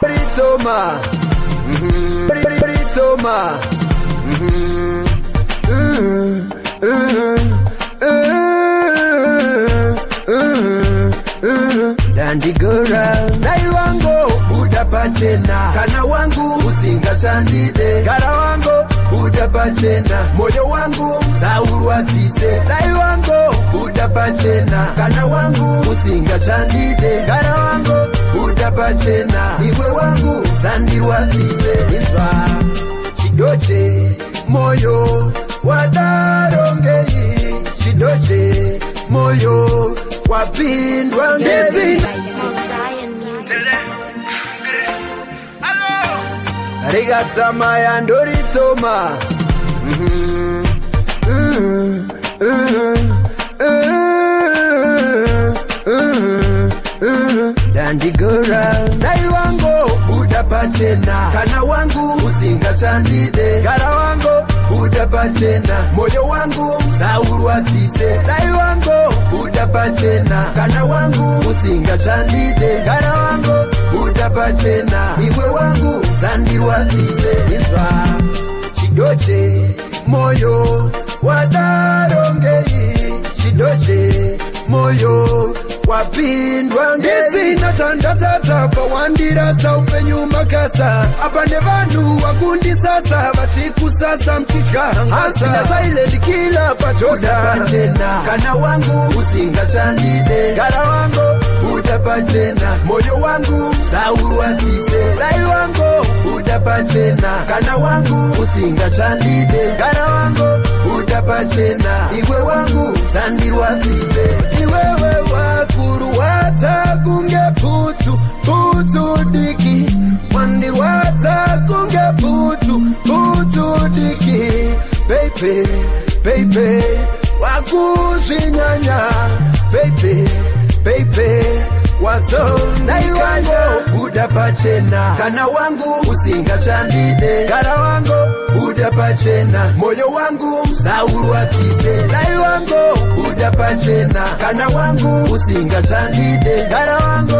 Britoma, Britoma, Dandigora, dai wangu udapachena, kana wangu usinga chandide, gara wangu udapachena, moyo wangu saurwatise, dai wangu udapachena, kana wangu usinga chandide, gara wangu udapachena, iwe wangu sandirwatise, nizwa chidoche moyo wadarongei, chidoche moyo wapindwa ngezi. Rigata maya ndoritoma Dandigora, dai wangu udapachena, kana wangu usinga chandide, gara wangu udapachena, moyo wangu saurwatise, dai wangu udapachena, kana wangu usinga chandide, gara wangu udapachena, iwe wangu sandirwatise, nizwa chidoche moyo wadarongei, chidoche moyo wapindwa ngezi. Natandata pawandira upenyu makasa, apande vanhu wakundi sasa, vatiku sasa mchika hasa, silent kila pachoda pachena, kana wangu usinga chandide, gara wangu udapachena, moyo wangu saurwatise, dai wangu udapachena, kana wangu usinga chandide, gara wangu udapachena, iwe wangu sandirwatise, iwewe wakuru wata kunge putu diki, wandi wata kunge putu diki, baby wakuzinyanya, baby wazona iwango udapachena, kana wangu usinga chandide, gara wangu udapachena, moyo wangu saurwatise, dai wangu udapachena, kana wangu usinga chandide, gara wangu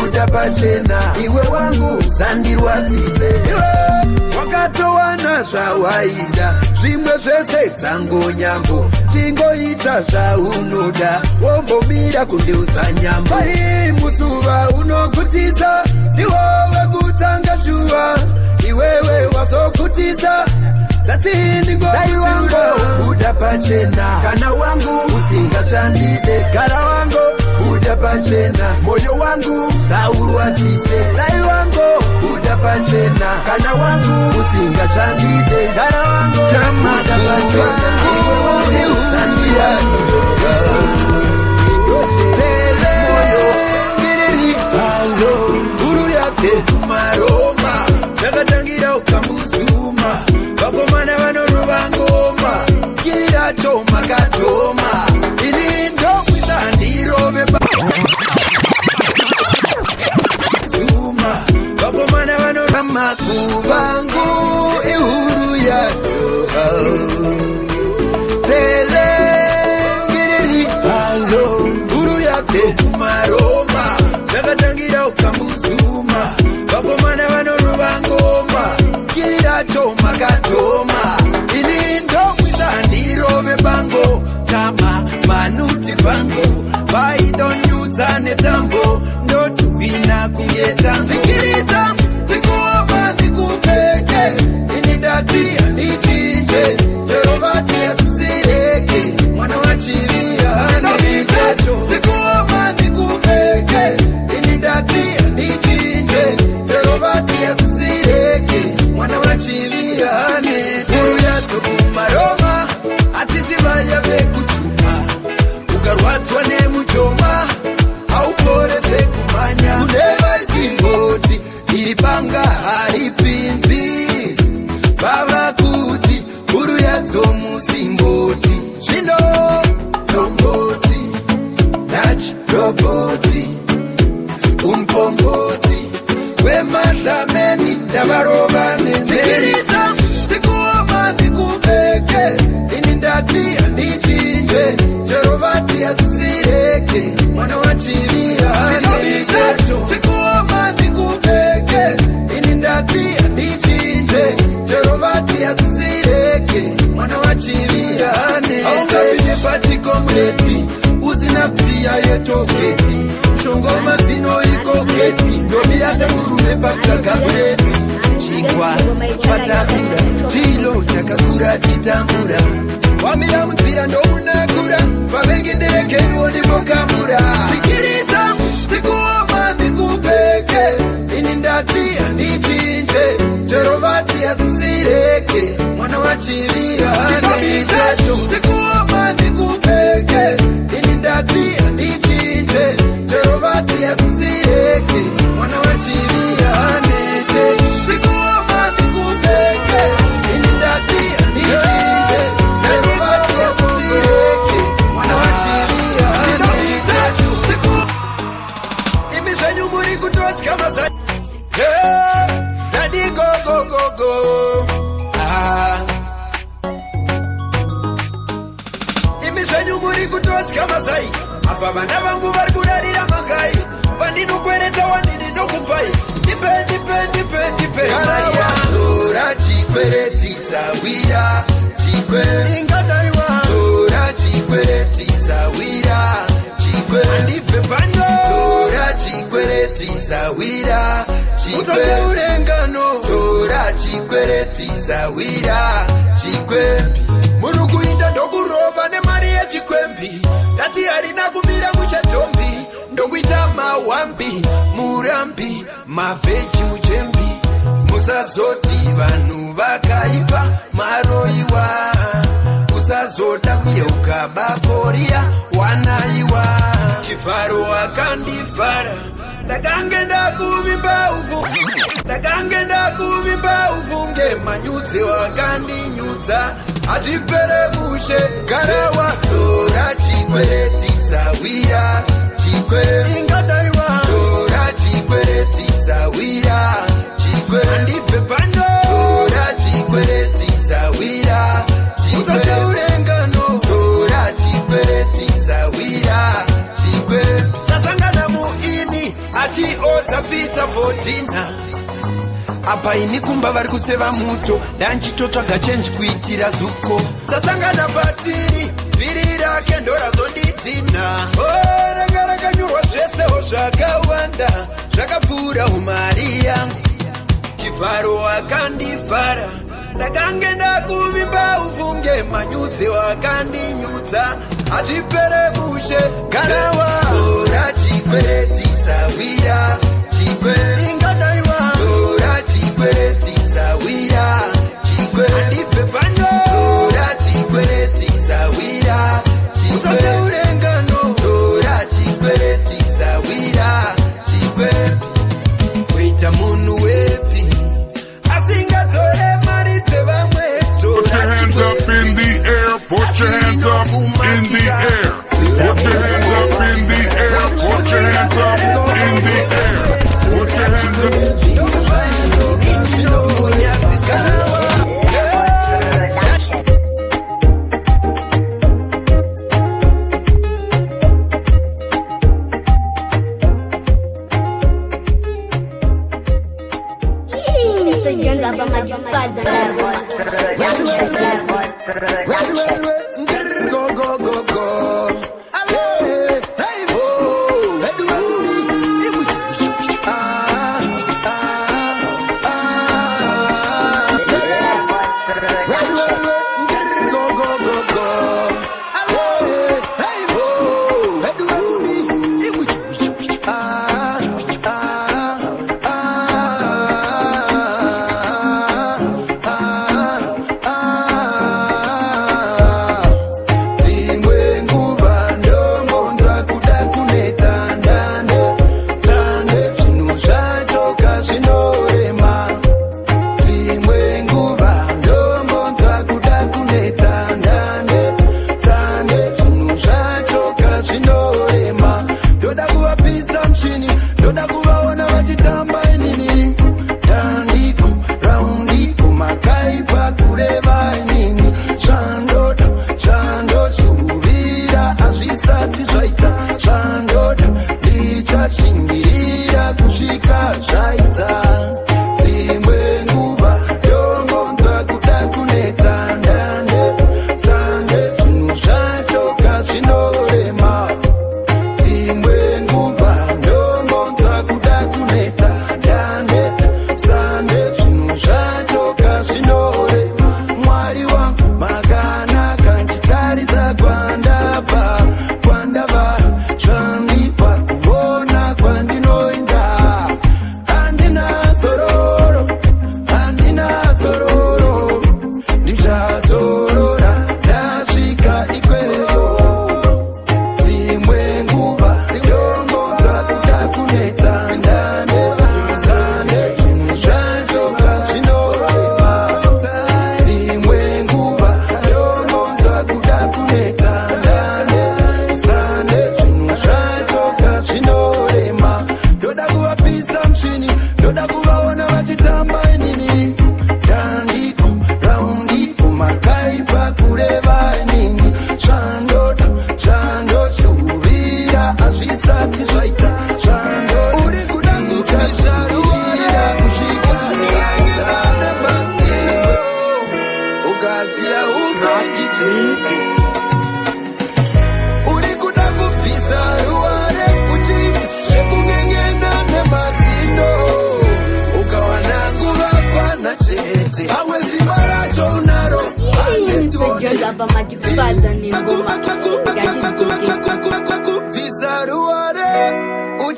udapachena, iwe wangu sandirwatise, wakatowana zvawaida, zvimwe zvese dzango nyambo, tingoita zvaunoda, wombomira kundiudza nyambo, musuva unokutisa, iwewe kutanga shuwa, iwewe wazokutisa, dai wangu udapachena, kana wangu usinga chandide, gara wangu udapachena, moyo wangu saurwatise, dai wangu udapachena, kana wangu usinga chandide, gara wangu udapachena, iwe wangu sandirwatise, kumaroma takatangira ukambuzuma, vakomana vanonova ngoma, kirira choma katoma, ini ndokwisa ndirove zuma, vakomana vanonova makuvangu ihuru yacho, telengiriri halo huru yake kumaroma takatangira ukambuzuma, vakomana vanorova ngoma, kirira choma katoma, ini ndokwisa ndirove bango, tama manuti bango, vaidonyudza netambo, ndotuvina kungeta zikirita zikuoma zikupeke, ini ndati handichinje, jehovati yatsireke, mwana wachiria handizecho, zikuoma zikupeke, ini ndati handichinje, jehovati yatsireke, mwana wachiria hane, uyazo kumaroma, atizivaya vekutuma, ukarwadzwa nemuchoma, hauporese kumanya, kuneva zimboti, iri panga haripinzi, bava kuti, huru yadzo musimboti, zvindo tomboti. asina kusiya yetoketi shongo mazino ikoketi ndomira dzemurume pakagabureti chingwa chatakura chilo chakakura chitambura wamira munzira ndounakura pavengi nderekewo ndimokamura tikirita tikuoma ndikupeke ini ndati handichinje jerovati atsireke mwana wachivira aneichacho tikuoma ndikupeke ini ndati handichinje jerovati atsireke mwana wachivira aneiche tikuoma ndikupeke ini ndati handichinje jerovati atsireke mwana wachivira aneichacho imi zvenyu muri kutotya mazai daddy go go go go imi zvenyu muri kutotya mazai apa vana vangu vari kudarira magai vandinokwereta wandini nokupai ndipe zora chikweretisa wira chikwe ingadaiwa zora chikweretisa wira chikwe handibve pano zora chikweretisa wira chikwe urengano zora chikweretisa wira chikwembi muri kuinda ndokurova nemari yechikwembi ndati harina kumira muchatombi ndokuita mawambi murambi mavheji muchembi musazoti vanhu vakaipa maroiwa usazoda kuyeuka bakoriya wanaiwa chivharo wakandivhara ndakange ndakuvimba uvunge manyudzi wakandinyudza achipere mushe garawa zora chikweretisa wira chikwe ingadaiwa zora chikweretisa wira chikwe handibve pano zora chikweretisa wira chikwe urengano zora chikweretisa wira chikwe tasangana muini achiota pizza for dinner apa ini kumba vari kuseva muto ndanchitotsvaga chenji kuitira zuko tasangana patiri vhiri rake ndorazondidhina ranga rakanyorwa zvesewo zvakawanda zvakapfuura umari yangu chivharo wakandivhara ndakange ndakuvimba uvunge manyudzi wakandinyudza achipere mushe garawa zora chikweretisa wira chikwe ingadaiwa zora chikweretisa wira chikwe handibve pano zora chikweretisa wira chikwe urengano zora chikweretisa wira chikwe kuita munhu wepi asingadzore mari dzevamwe put your hands up in the air, put your hands up in the air, put your hands up in the air, put your hands up in the air, put your hands up. Go go go go. Hey ho.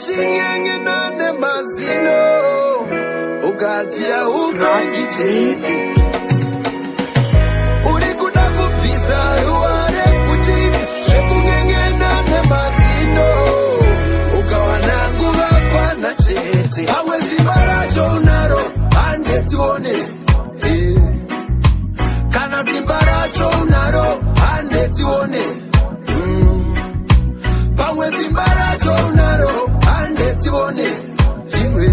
uchinyengenane mazino ukatia upangi chete uri kuda kubvisa ruware kuchita zvekunyengenane mazino ukawana nguva kwana chete pamwe simba racho unaro hande tione kana simba racho unaro hande tione pamwe simba racho unaro hande tione iwe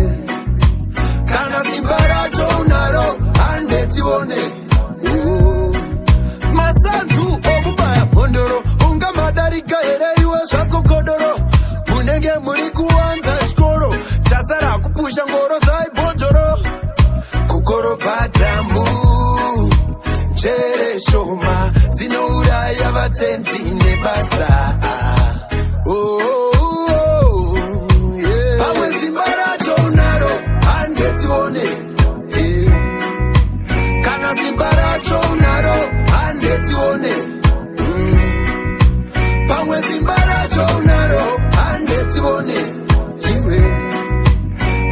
kana simba racho unaro hande tione matsanzu omubaya bhondoro unga madarika here iwe zvako kodoro munenge muri kuwanza chikoro chasara kupusha ngoro saibhojoro kukoropatamu njere shoma dzinouraya vatenzi nebasa pamwe simba racho unaro hande tione kana simba racho unaro hande tione pamwe simba racho unaro hande tione iwe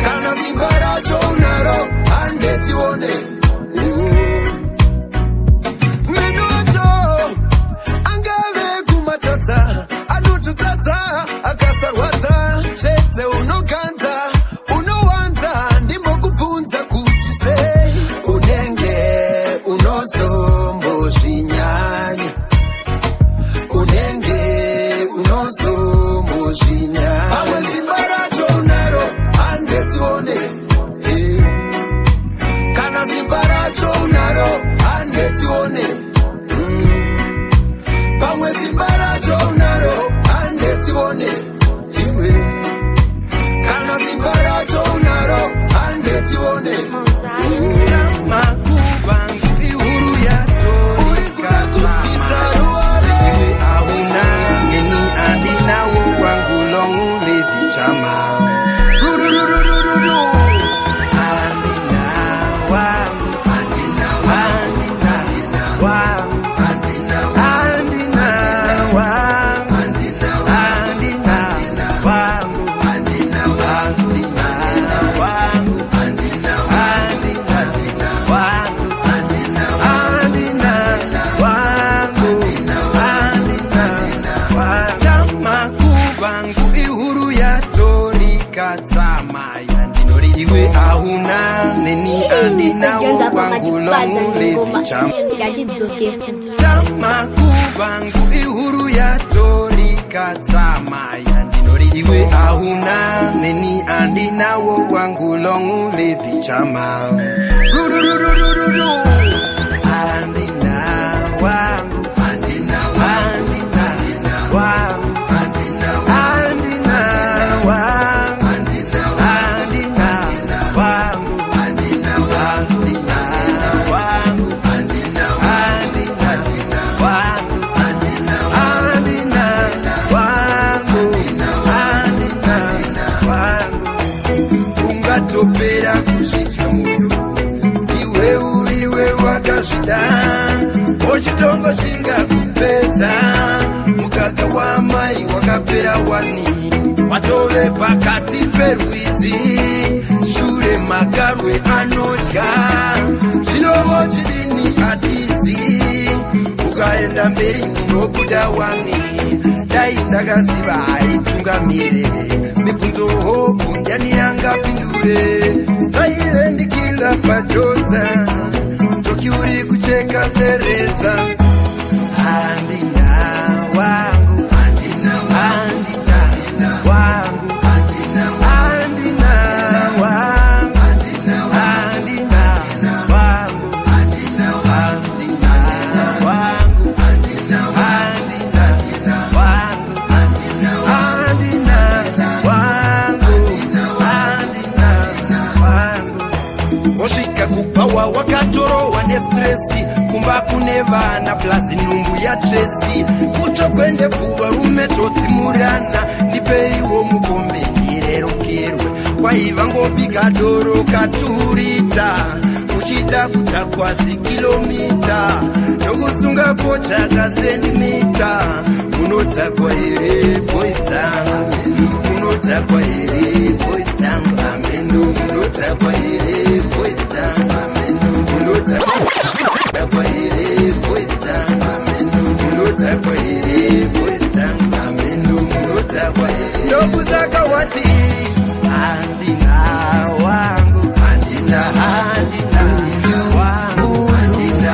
kana simba racho unaro hande tione meno wacho angave kumatadza anototadza akasarwadza chete unokanza unowanza ndimbokubvunza kuti sei unenge unozombozvinyanya unenge unozombozvinyanya pamwe simba racho unaro hande tione kana simba racho unaro hande tione pamwe simba racho unaro hande tione iwe kana simba racho unaro hande tione makubangu ihuru yato uri kuda kubvisa ruware hauna ngeni andinawo wangu longu levichama makubangu ihuru yatorikadzama yandinori iwe hauna neni andinawo wangu longu levichama andina wangu andina wangu topera kuzvitya moyo iwe uriwe wakazvida ochitongo singakupedza mukaka wamai wakapera wani watove pakati perwizi shure magarwe anodya zvinovo chidini hatizi ukaenda mberi unobuda wani dai ndakaziva aitungamire mibvunzo hopu ndiani angapindure zvaivendikira pajoza toki uri kucheka sereza handina wangu handina wangu handina wangu osvika kupawa wakatorowa nestresi kumba kune vana plazi nhumbu yatresi kutokwende pfuva rume todzimurana ndipeiwo mukombe ndirerukerwe kwaiva ngobika doro katurita uchida kutakwa zikilomita nokusunga kochaka sendimita unodzakwa here boys down unodzakwa kwa hili voice tangu amenu mnuta kwa hili voice tangu amenu mnuta kwa hili voice tangu amenu mnuta kwa hili voice tangu amenu mnuta kwa hili ndogo zaka wati andina wangu andina wangu andina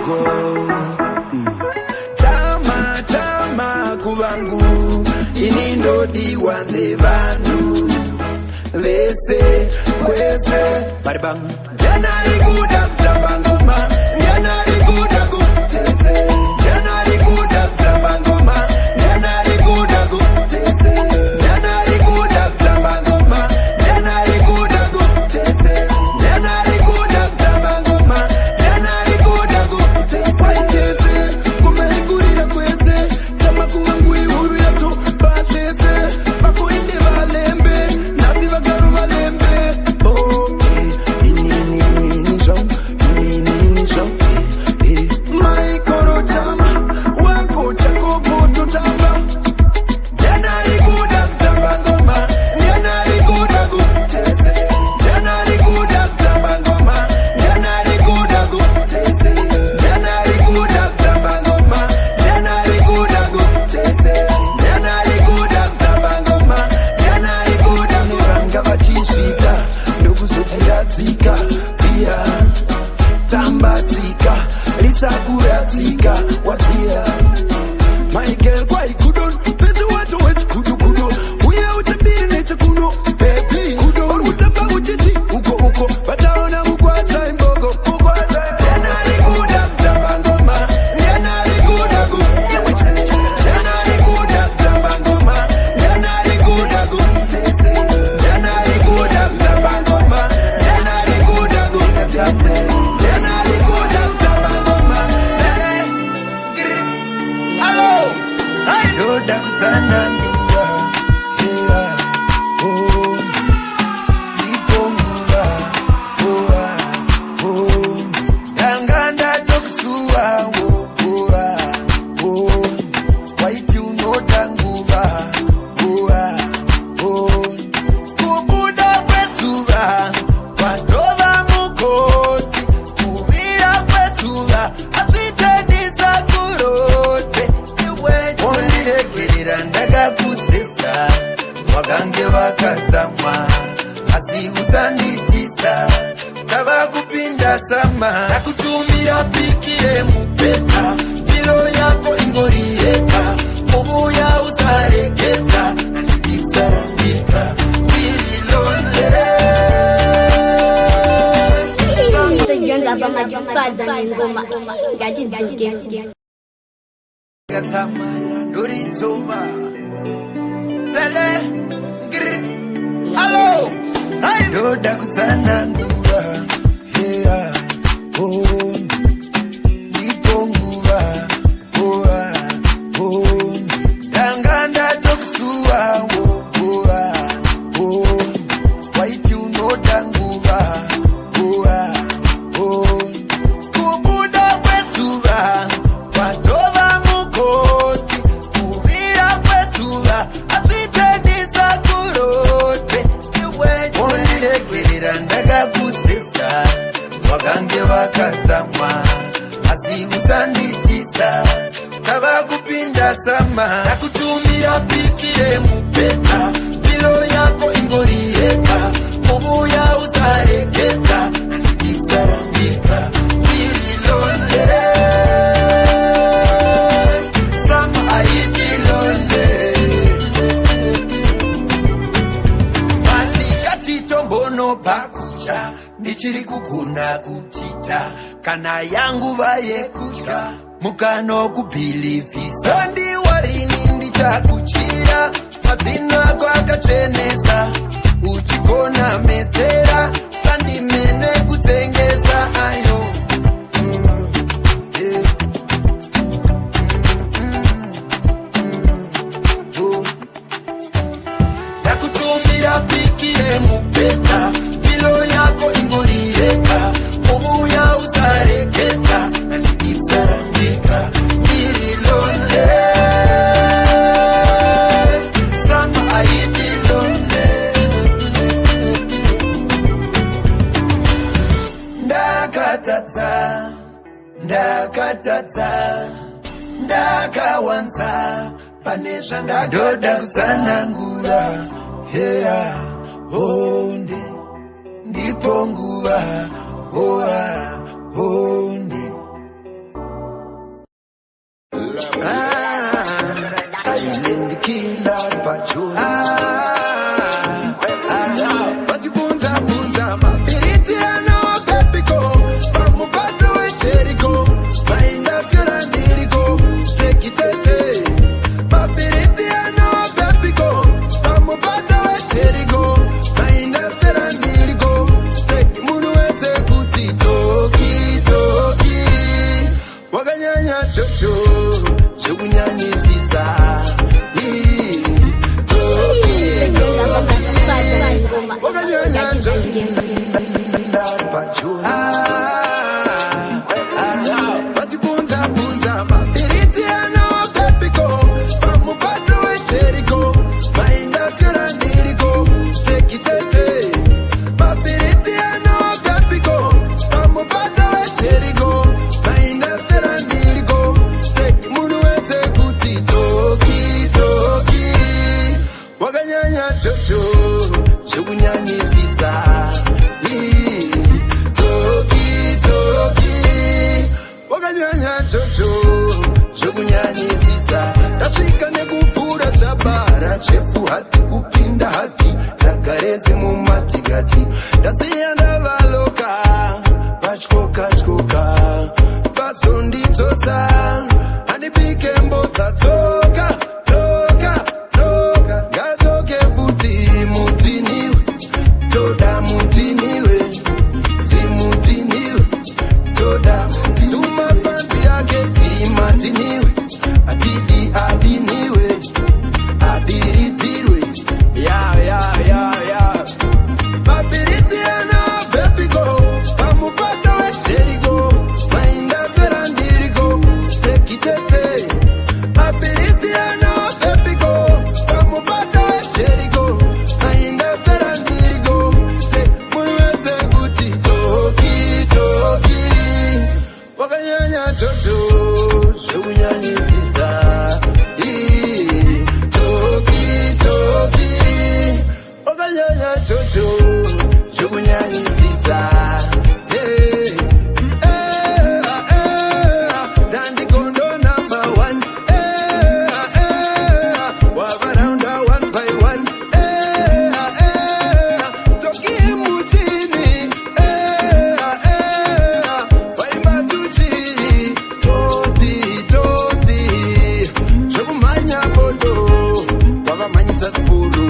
go. Chama kuvangu inindo diwane vanu vese kwese baribang janari kuda kutambanguma janari kuda kutese janari kuda kutambanguma janari kuda kutese janari kuda kutambanguma janari kuda kutese janari kuda kutambanguma janari kuda kutese kumekurira kwese chama kuvangu ihuru yetu basese bakuinde valembe nati vagaru valembe maikoro chama wako chako poto tamba janari kuda kutambangoma janari kuda kutese janari kuda kutambangoma janari kuda kutese janari kuda kutambangoma janari kuda kutese janari kuda kutambangoma janari kuda mivanga vachisvika ndokuzotiratsika pia tambatsika risakuratsika wadziya my girl kwai kudon pete wacho wechikudukudo uye utambiri nechekuno baby kudo urikutamba uchiti uko vataona mukwasa imbogo janari kuda kutambangoma janari kuda kutese janari kuda kutambangoma janari kuda kutese janari kuda kutambangoma janari kuda kutese janari kuda kutambangoma hello I doda kutsana nduwa yeah oh iponguva oh danganda tokusuwa oh waiti unotanguva oh kubuda kwezuva kwatova mukoti kuvira kwezuva azvitenisa kurote ondiregerera ndakakusesa wakange vakatsamwa asi usanditisa tava kupinda sama nakutumira piki yemupeta miro yako ingoriyeka ubuya usareketa isarambika irilonde Jonda pamajifadza ngoma ngachidzoke Katamaya Doritoma Tele hello I doda kutsana nduwa yeah oh iponguva oh danganda tokusuwa oh waiti unotanguva oh kubuda kwezuva kwatova mukoti kuvira kwezuva azvitenisa kurote ondiregerera ndakakusesa wakange vakatsamwa asi usanditisa tava kupinda sama nakutumira piki yemupeta miro yako ingoriyeka ubuya usareketa isarambika irilonde sama aitilonde masikati tombono pakucha ndichiri kugona kutita kana yangu vayekucha mukano kubhilivhisa ndiwarini ndichakuchira mazina ako akachenesa uchigona medzera sandimene kutsengesa ayo ndakutumira piki yemupeta milo yako ingoriyeka ubuya usareketa isarambika irilonde sama aitilonde ndakatadza ndakawanza pane zvandadoda kutsanangura heya honde ndipo nguva honde Silent killer patrol. Vachibunza bunza mapiriti ano pepiko. Pamupato we Jericho. Mainda fiora ndiriko. Take it. Mapiriti ano pepiko. Pamupato we Jericho. Mainda fiora ndiriko. Take munu weze kuti toki toki. Wakanyanya chocho. Chugunyanyi sisa. Chefu hati kupinda hati takarezi mumati gati yasiyanda valoka pachkoka chkoka pazondi tosa anipike mbota toka toka toka gatoke futi mutiniwe toda mutiniwe zimutiniwe toda tuma fanti yake tirimatiniwe atidi abiniwe Abiritirwe, yeah. Mapiriti ana bepigo, pamupata we Jericho, mainda serandirigo, tekitete. Mapiriti ana bepigo, pamupata we Jericho, mainda serandirigo, te muweze guti toki toki. Wakanyanya jojo, shugunyanyi sisa. Jojo, Jugunyanyi sisa. Dandy Kondo #1. Wabaranda 1 by 1. Toki mutini. Waibatuchiri. Toti. Jugumanya bodo. Wakamanyisa spuru.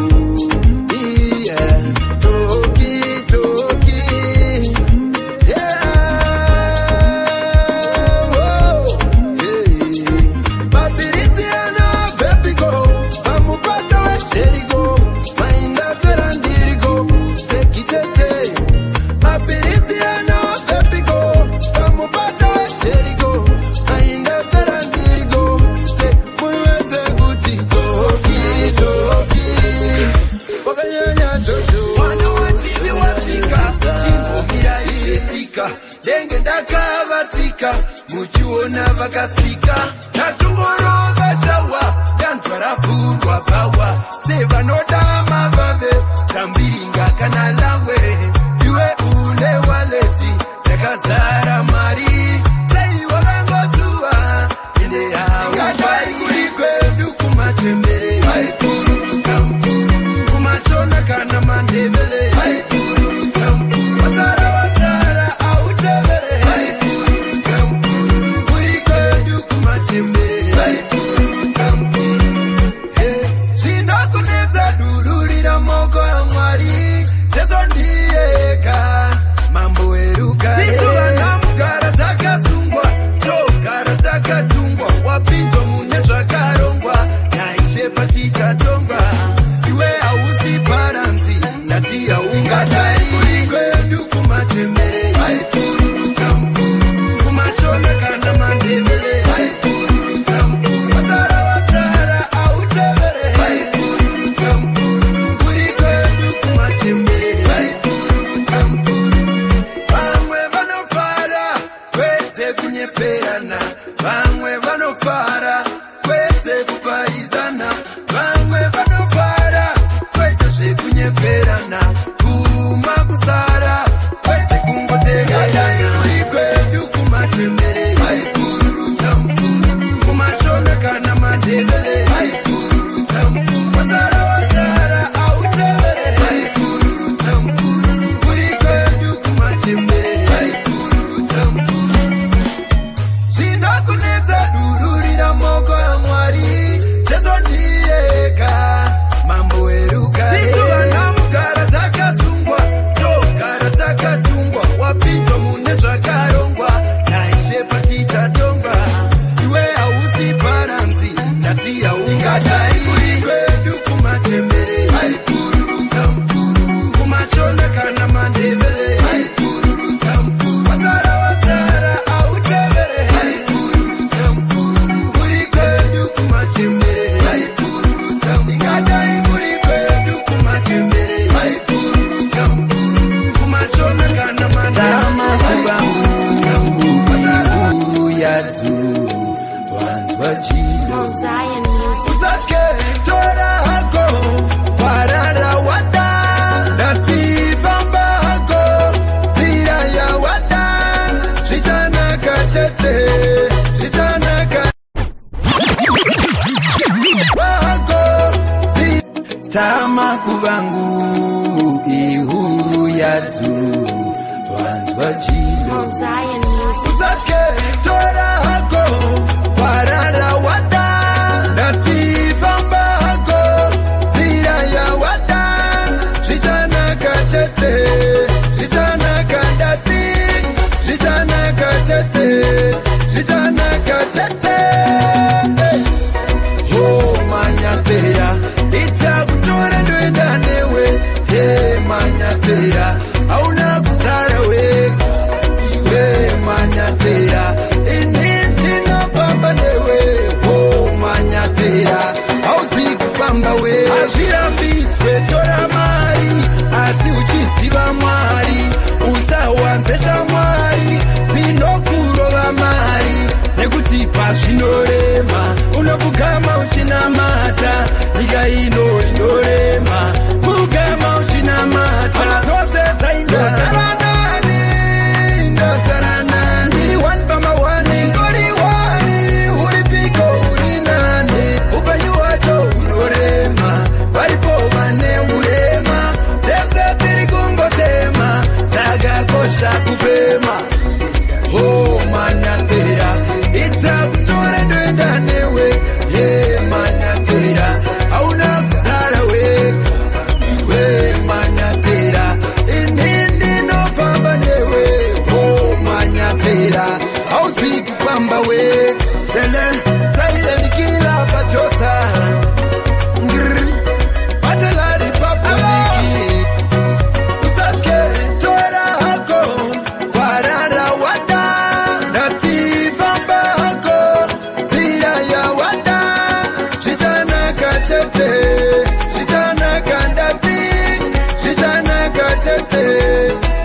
Denge ndakavatika muchiona vakasika natungorova shawa yantwara vhurwa pawa sevanoda mavave tambiringa kana langwe iwe une waleti yakazara mari sei wakangotuwa inde yawaai kuri kwedu kumachembere vaipururudza mukuru kumashona kana mandevele vaipururudza mukuru wazara Zinokunedza dururira moko ya Mwari Jesu ndiye pamoko ya Mwari Jesu ndiyeka mambo weruka Situwana mugara takasungwa Chogara takatungwa Wapinto mune zvakarongwa Naishe patita tongwa Iwe hausi paranzi Tati ya ungadai Kulikwedu kumachembere Haikururuta mpururu Kumashona kana mandevere Haikururuta mpururu Wazara autevere Haikururuta mpururu Kulikwedu kumachembere Haikururuta mpururu Ingadai kulikwedu kumachembere Haikururuta mpururu Kumashona kana mandevere Haikururuta mpururu Wazara yadzu Wantu wachilo Zion Music. Usatke tora hako Parara wada Dati bamba hako Vira ya wada Shitana kachete Shitana hako Tama kubangu Ihuru yadzu Wantu wachilo Zion Music. Usatke tora hako Parara wada Dati bamba hako Vira ya wada Shitana kachete Shitana kandati Shitana kachete Shitana kachete Oh manyatea Icha kutora nwenda newe He manyatea Hauna kusara weka Iwe manyatea Inindi na bamba newe Oh manyatea Hausi kufamba we Ashirambi Wetora mari Asi uchisiba mwari Usawanzesha mwari Zinokuroba mari Nekutipa shinorema Unavugama ushina mata Niga ino inorema Vugama ushina mata Amatose zaino saranani Saranani Nili one bama wani Ngori wani Uripiko urinani Ubanyu wacho unorema Paripo mane urema Tese tirikungo tema Chaga kosha kufema Oh manyatera Icha kutora nwenda newe Ye manyatera Hauna kusara weka Iwe manyatera Inindi no famba newe Oh manyatera Hausi kufamba we Tele nikila pachosa Ngrr Bachelari papuliki Usachke tora hako Parara wada Dati bamba hako Vira ya wada Shitana kachete Shitana kandati Shitana kachete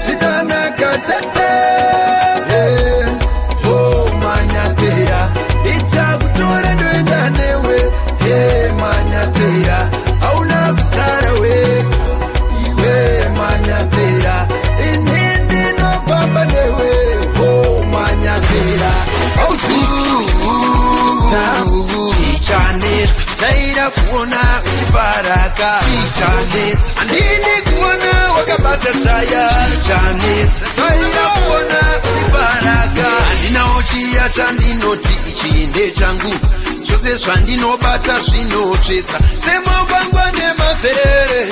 Shitana kachete Oh manyatea Icha kutora nwenda newe Ye manyatea Hauna kusara weka Iwe manyatea Inindi no bamba newe Oh manyatea Ichane Chaira kuona ukifaraka Ichane Andini kuona wakabata shaya Ichane Chaira kuona ukifaraka Andina ochia chandinoti ichinde changu Chose zvandinobata zvinotsetsa Semogwangwa nemaserere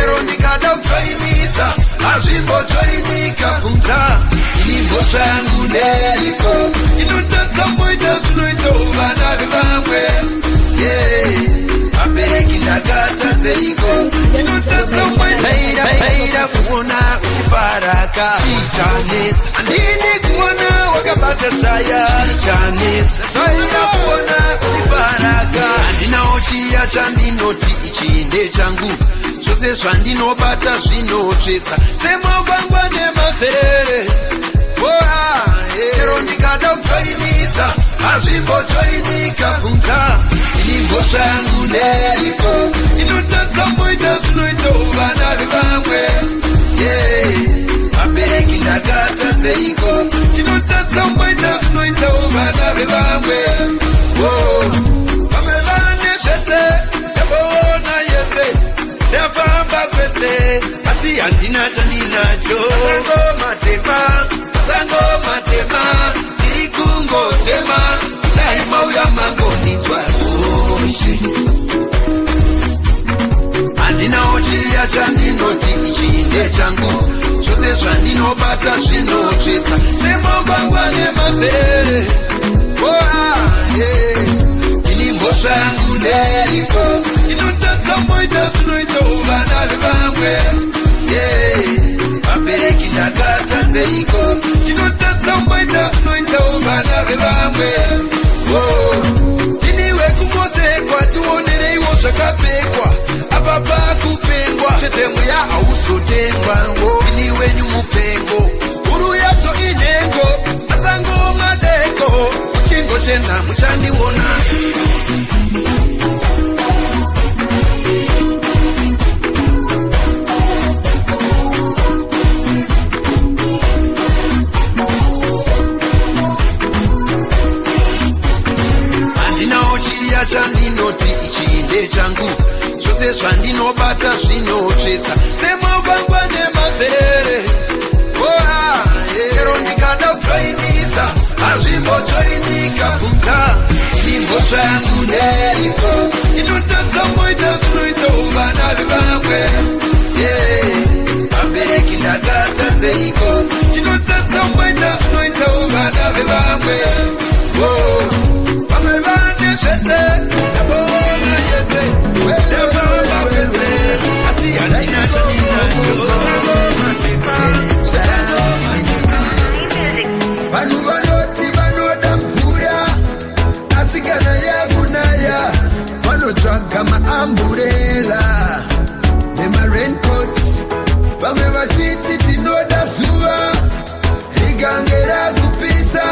Ero ndikada kujoinitsa Hazvimbojoinika kunza Inyimbo zvangu nderiko Inotadza moita zvinoita vana vevamwe Abereki ndakatadzeiko Inotadza moita Chaira kuona uchifaraka Chichanetsa Andini kuona wakabata shaya Chichanetsa Chaira kuona uchifaraka Handinawo chiya chandinoti ichinde changu Zvose zvandinobata zvinotsvetsa Semogwangwa nemaserere Ero ndikada kujoinitsa Hazvimbojoinika kunza Inyimbo zvangu nderiko Inotadza moita zvinoita vana vevamwe Abereki ndakatadzeiko Tinotadza moita zvinoita vana vevamwe Vamwe vane zvese Ndavoona yese Ndafamba kwese Asi handina chandinacho Sango matema Ndiri kungotema vanabe vamwe. Tiniwe kukosekwa tionere iwo zvakapfekwa apa pakupengwa chetemo ya hauzotengwa. Tiniwe nyumupengo huru yacho inhengo masango madeko muchingo chena muchandiona. Chandinoti ichinde changu chose zvandinobata zvinotsvetsa semabangwa nemazerere. Ero ndikada kujoinidza hazvimbojoinika bvunza imbosva yangu neriko inotadza moita kunoita uvana vevamwe. Vabereki ndakatadzeiko tinotadza moita kunoita uvana vevamwe. Vamwe vane zvese nabona yese wendavamba kwese asi handina chandinacho. Vanhu vanoti vanoda mvura asi kana yakunaya vanotsvaga maamburela nemaraincoats. Vamwe vachiti tinoda zuva rigange rakupisa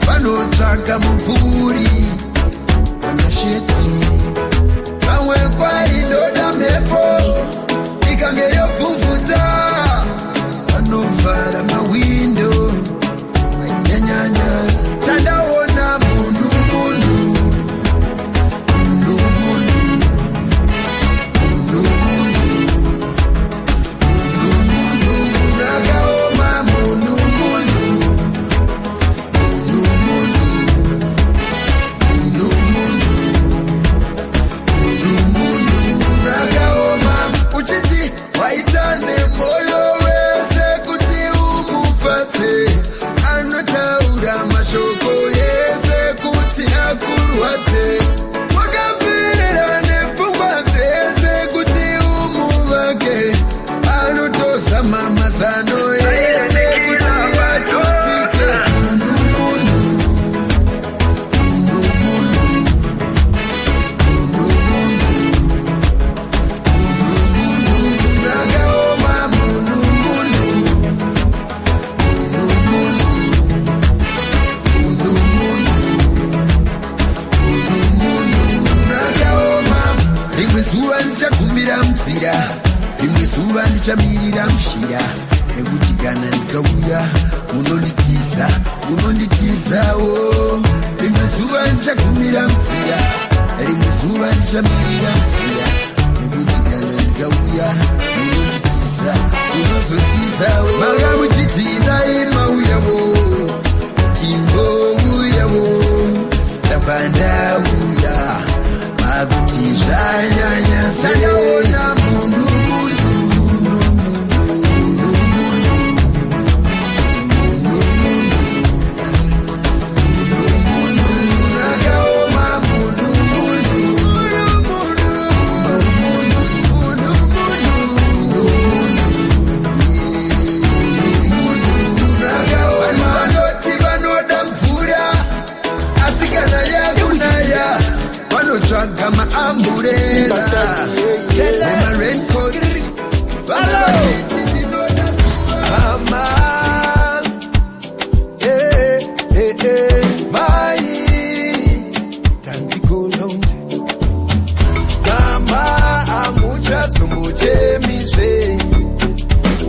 vanotsvaga mumvuri vanasheti. Vamwe kwai ndoda mhepo ikange yovhuvhuta vanovhara mawindo anyanyanya. Tandaona munhu nakaoma munhu uchiti waita nemoyo wese kuti umufadze. Anotaura mashoko yese kuti akurwadze. Wakaperera nepfungwa dzese kuti umuvake. Anotozama mazano yese kuti avatotsike. Rimwe zuva ndichamirira mushira nekuti kana ndikauya munonditizawo. Rimwe zuva ndichagumira munzira, rimwe zuva ndichamirira mushira nekuti kana ndikauya munonditiza unozotizawo. Manga muchiti dai mauyawo imbouyawo ndabva ndauya makuti zvanyanya seona munhu vanotsvaga maamburela nemaraincoats. Mai tandikolonde kama amuchazombochemizve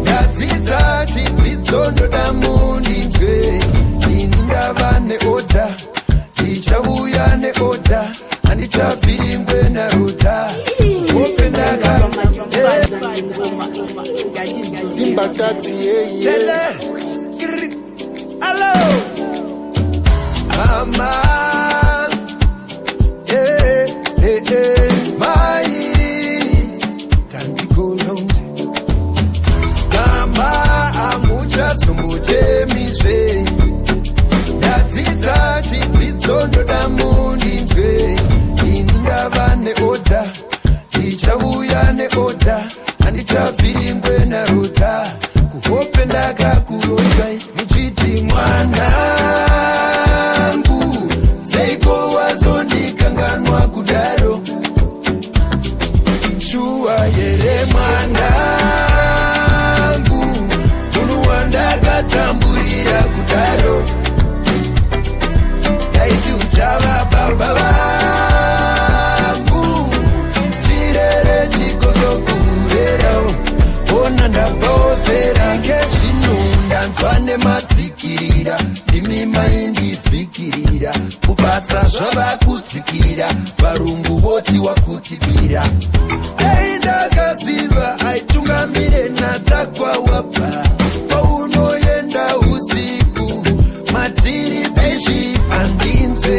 ndadzidza chidzidzo ndoda mundinzwe. Ini ndava neoda ndichauya neoda handichavhiringwe narota openaka simbatati yeye. Hello mama mai tandikolonde kama amuchazombochemizve ndadzidza chidzidzo ndoda mundinzwe. Ini ndava neoda ndichauya neoda handichavhiringwe narota kuhope ndakakurota muchiti mwana kundifikirira kubasa zvavakutsikira varungu voti wakutibira dai ndakaziva aitungamire nadzakwawabva paunoenda usiku matiri bezhi andinzwe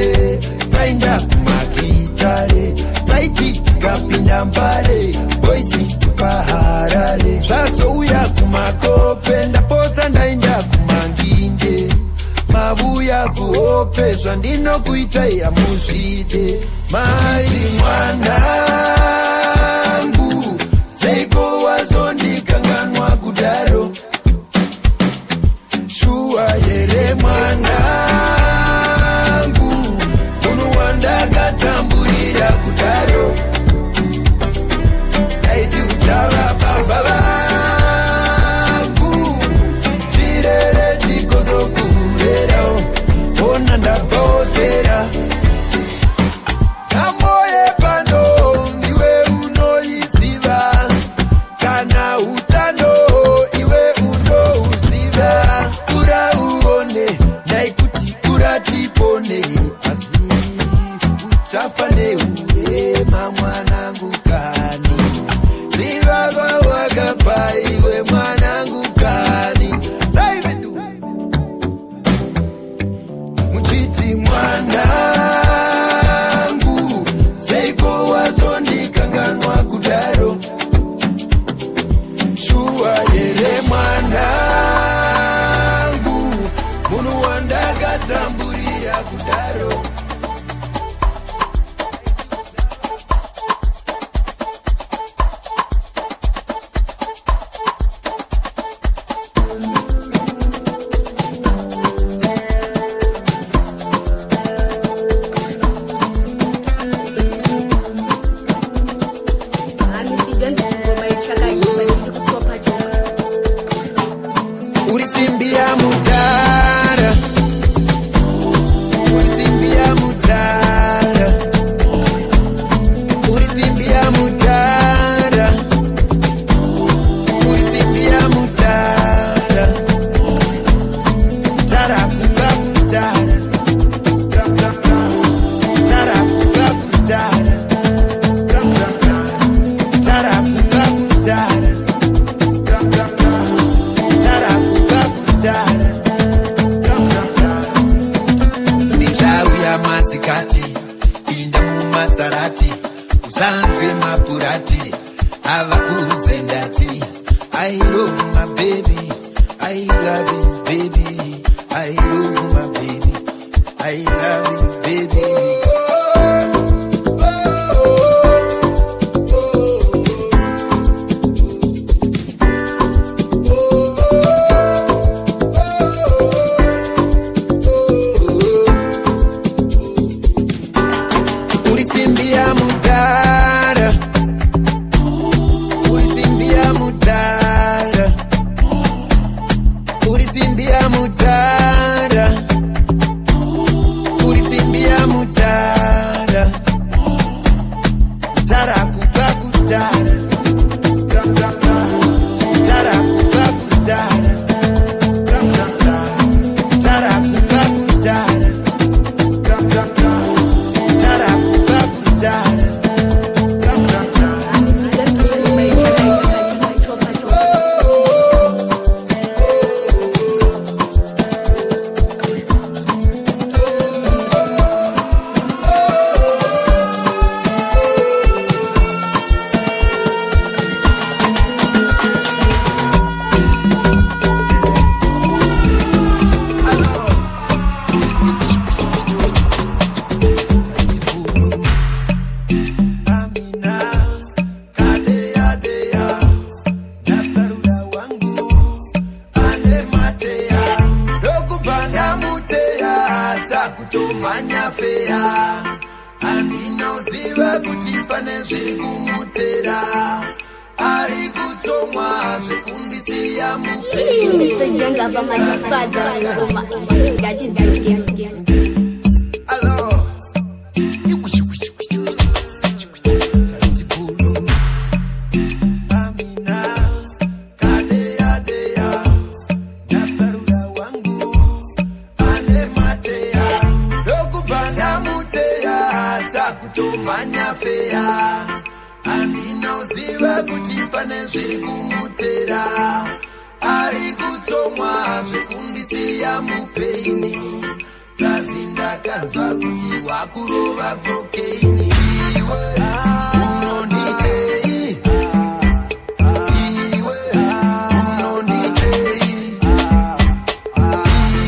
taenda kumakitare taiti tikapinda mbare boisi tupaharare zvazouya kumakope ndapota ndaenda kumanginde mabuya kuhope zvandinokuitai hamuzvide mai mwanangu seiko wazondikanganwa kudaro shuwa here mwanangu munhu wandakatamburira kudaro daiti uchava baba vangu chirere chikozokurerawo ona ndabvozera namoye pano iwe unoiziva kana utano iwe unouziva kura uone ndaikuti kura tipone asi uchafa neurema mwanangu kani ziva kwawakabva iwe mwanangu kani raivedu muchiti mwanangu seiko wazondikanganwa kudaro shuwa here mwanangu munhu wandakatamburira kudaro Urisimbia mudara Urisimbia mudara Urisimbia mudara Urisimbia mudara Tara kuka mudara Tara kuka mudara Tara kuka mudara nichauya masikati pinda mumasarati usanzwe mapurati avakudze ndati I love my baby I love you baby I love my baby I love you baby Urisimbia mudara Urisimbia mudara Urisimbia mudara Urisimbia mudara Tara kuka kudara Tara kuka kudara Tara kuka kudara Tara kuka kudara kutomanya fea andinoziva kuti pane zviri kumutera ari kutomwa zvekundisiya Matea pane zviri kumutera ari kutsomwa zvekundisiya mupeini plazi ndakanzwa kuti wakurova kokeini iwe unonditei iwe unonditei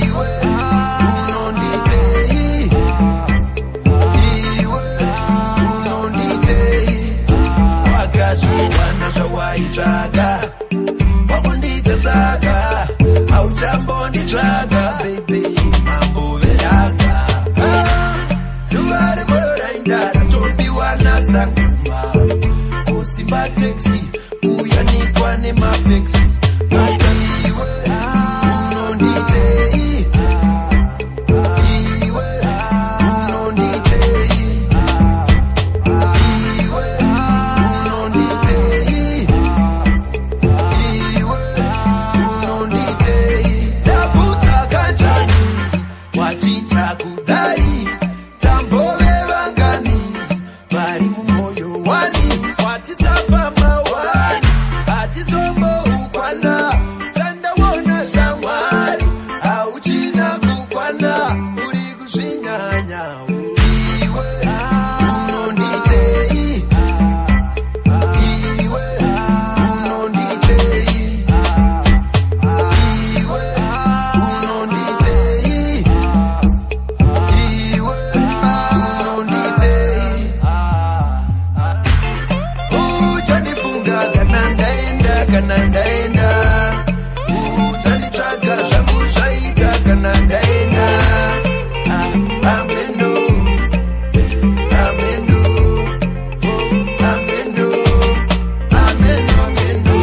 iwe unonditei iwe unonditei wakazviwana zvawaitsvaga wakunditsaka auchambonditsvaga baby mamboveraka ruva remororainda ratopiwa nasanguma kusimba teksi kuyanikwa nemafeksi iwe unonditei iwe unonditei iwe unonditei iwe unonditei tabuta kanjani wachinja kudai tambove vangani vari mumwoyo wani watisafamba wani hatizomboukwana sandaona shamwari hauchina kukwana uri kuzvinyanya iwe unonditei iwe unonditei iwe unonditei iwe unonditei uchandifunga kana ndaenda uchanditsvaga zvangu zvaita kana ndaenda amendo amendo amendo amendo amendo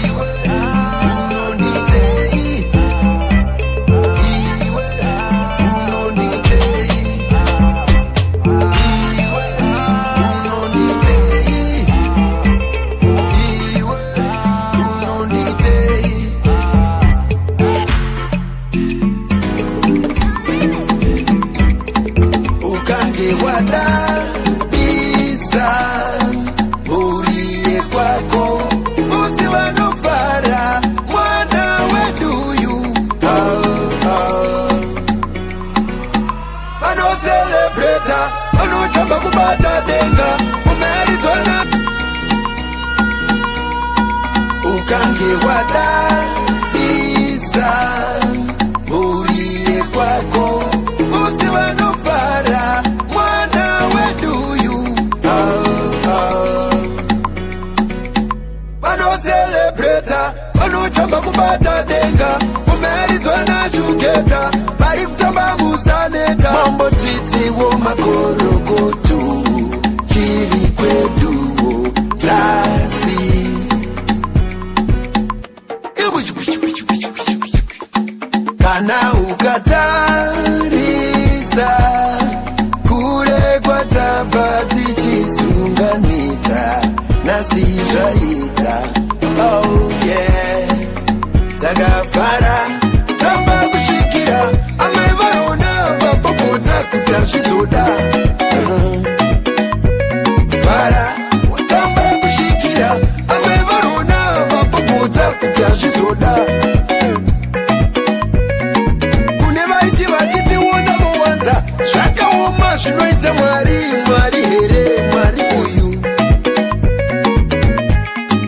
iwe unonditei iwe unonditei iwe unonditei iwe unonditei ukange wadabisa uriye kwako usi vanofara mwana weduyu vanoselebreta vanochamba kubata denga kumeridzwana ukange wadabisa uriye kwako usi vanofara mwana weduyu vanoselebreta vanochamba kubata denga kumeridzwana shuketa vari kutamba musaneta mambotitiwo makorokotu chiri kweduwo plasi kana ukatarisa kure kwatabva tichizunganidza nasi zvaita oh yeah sakafara tamba kusvikira amai varona vapopota kuti hazvizoda fara watamba kusvikira amai varona vapopota kuti hazvizoda kune vaiti vachitiona muwanza zvakaoma zvinoita mwari here mwari uyu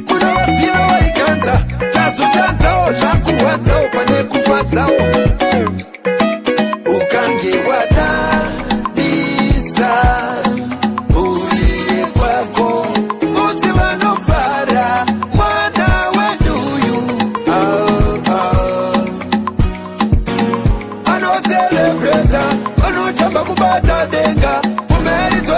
kuna vaziva vaikanza tazotanzawo zvakurwadzawo pane kufadzawo ukange wadadisa uriye kwako usi vanofara mwana weduyu vanoselebreta vanochamba kubata denga kumeridzwa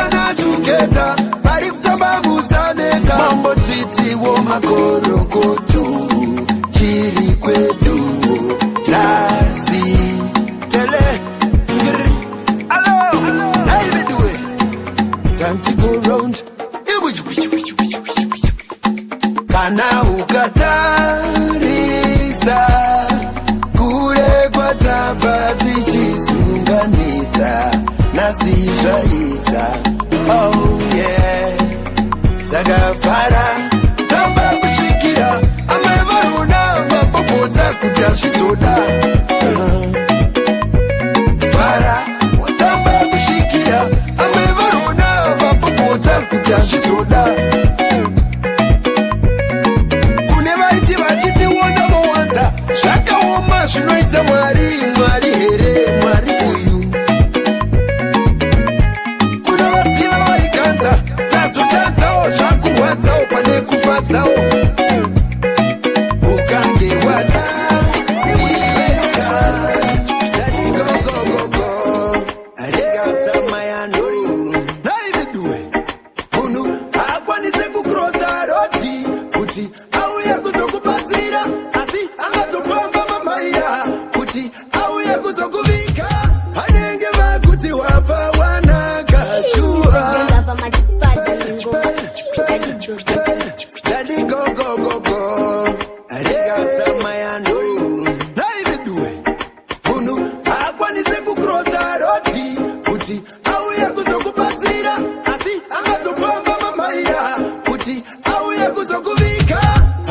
zao ukange wana iweza Daddy go go go go Arega sama ya nori Naividue Unu akwanise kukrosa roti Kuti auye kuzokupazira Asi angatopamba mamaya Kuti auye kuzokuvika Anenge vakuti wapa wana kashua Daddy go go go go Arega sama ya nori Naividue Unu akwanise kukrosa roti Kuti auye kuzokupazira Asi angatopamba mamaya Kuti auye kuzokuvika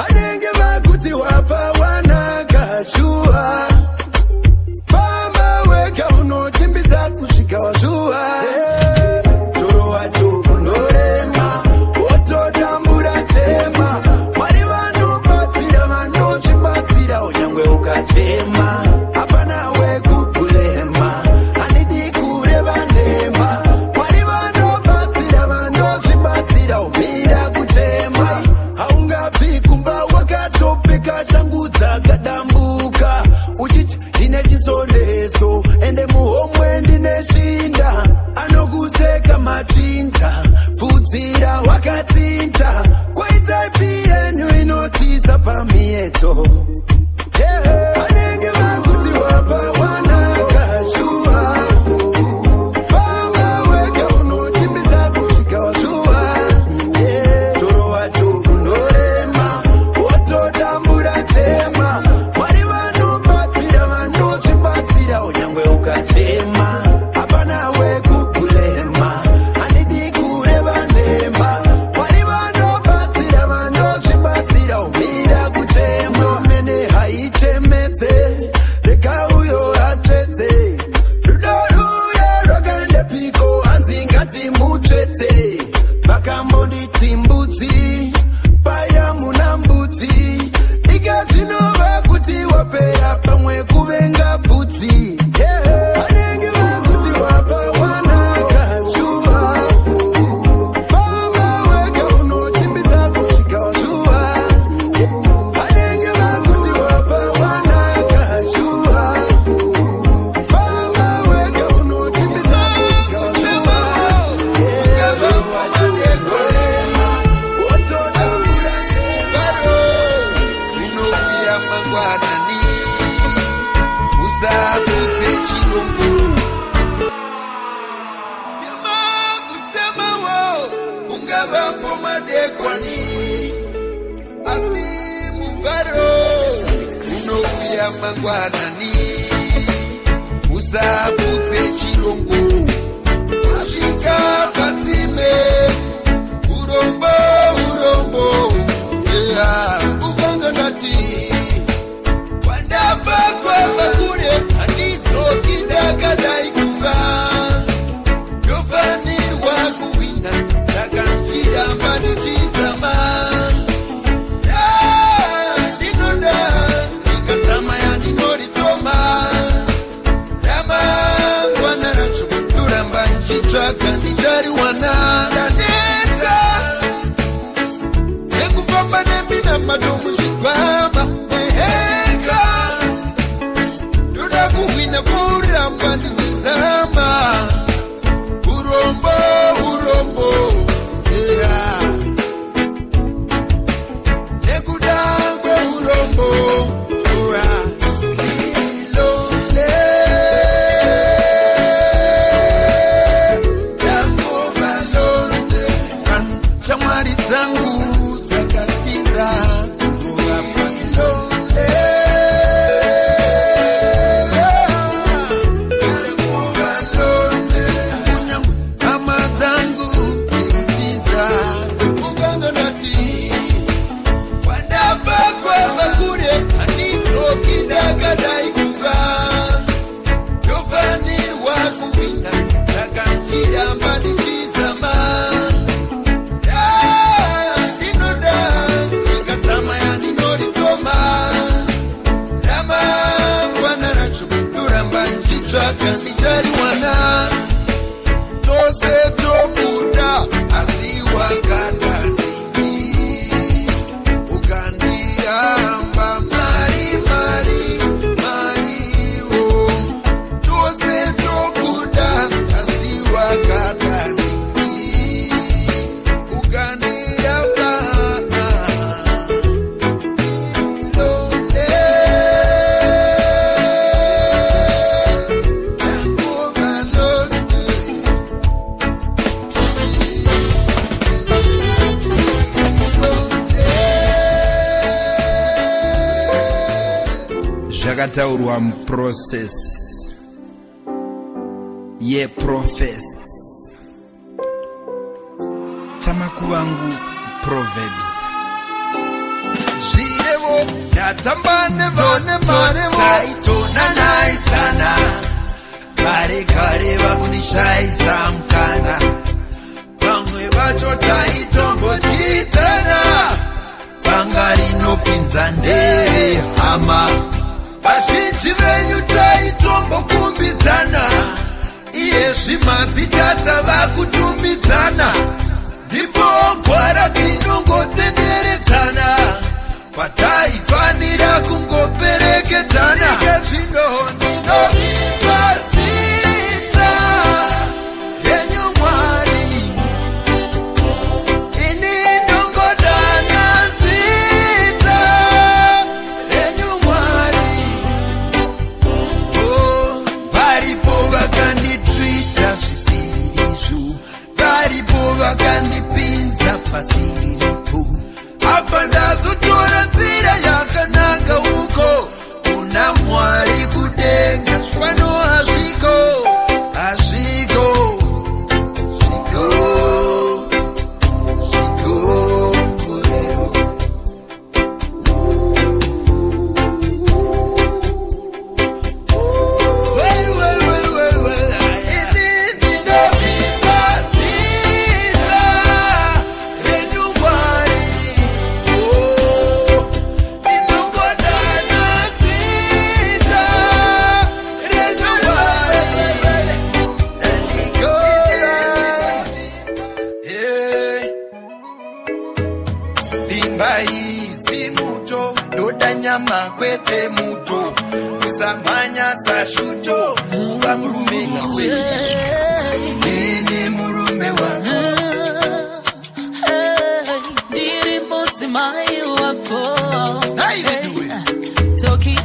Anenge vakuti wapa wana kashua Pamba weka unochimbiza kusvika washua Toro wacho kundorema Ototambura chema Mwari vanobatsira vanochibatsira Unyangwe ukachema Hapana wekupulema Handidi kureva ndema Mwari vanobatsira vanochibatsira Umira kuchema Haungabvi kumba wakatopeka shangu dzakadambuka Uchiti ndine chisondeso Ende muhomwe ndine shinda Anokuseka machinta Bvudzira wakatinta Kwaita PNU inotisa pamieto Anenge vakuti wapa wana kashua Famba weka unochimbiza kusvika washua Toro wacho kundorema Ototambura tema Mwari vanobatsira vanochibatsira Unyangwe ukachema Hapana wekupulema Handidi kureva ndema Mwari vanobatsira vanochibatsira Umira kuchema Mene haichemete Rega uyo atete Rudo ruye rwakaende piko Hanzi ngatimutsvete Vakambonditi mbudzi Paya muna mbudzi Ika zvinova kuti wapera pamwe kuvenga bvudzi Anenge vakuti wapa wana kashua Famba wega unochimbidza kusvika washua Anenge vakuti wapa wana kashua Famba wega unochimbidza kusvika washua Wachadegorema Otodambura Varo Inokuya mangwanani Usabudze chirungu Yama kutema wo Ungavapo madekwani Asi muvaro Inokuya mangwanani Usabudze chirungu Asvika patsime Urombo urombo Yeah Ukanga ndati Wandafa kwa kure Handidzoki ndakadai kumba Ndofanirwa kuwina Saka ndichiramba ndichizama Ndinoda Ndikazama yandinoritoma Ramangwana racho Ndoramba ndichitsvaka ndichariwana Ndaneta Nekufamba nemina madomu zvikwama Eheka Ndoda kuwina kuramba ndichizama Urombo urombo Yeah Nekuda kweurombo Ilole Yangova londe Shamwari dzangu dzakatiza Kurova pasilole Yangova londe yataurwa muprocess yeprofess chamakuvangu proverbs zvirevo ndatambane vane marevo taitonanaitsana kare kare vakundishaisa mukana vamwe vacho taitongotidzana vanga rinopinza ndere hama vazhinji venyu taitombokumbidzana iye zvimazita tavakutumidzana ndipo gwara tinongotenderedzana pataifanira kungoperekedzana zvino ndinovimba zita renyu Mwari ini ndongodana zita renyu Mwari varipo vakanditwita zvisirizvo varipo vakandipinza pasiriripo apa ndazotora nzira yakananga uko kuna Mwari kudenga zvano hazviko ngorero Bimbai muto doda nyama kwete muto kusamanya sashuto kuva murume wewe ini murume wako ndiri mudzimai wako Toki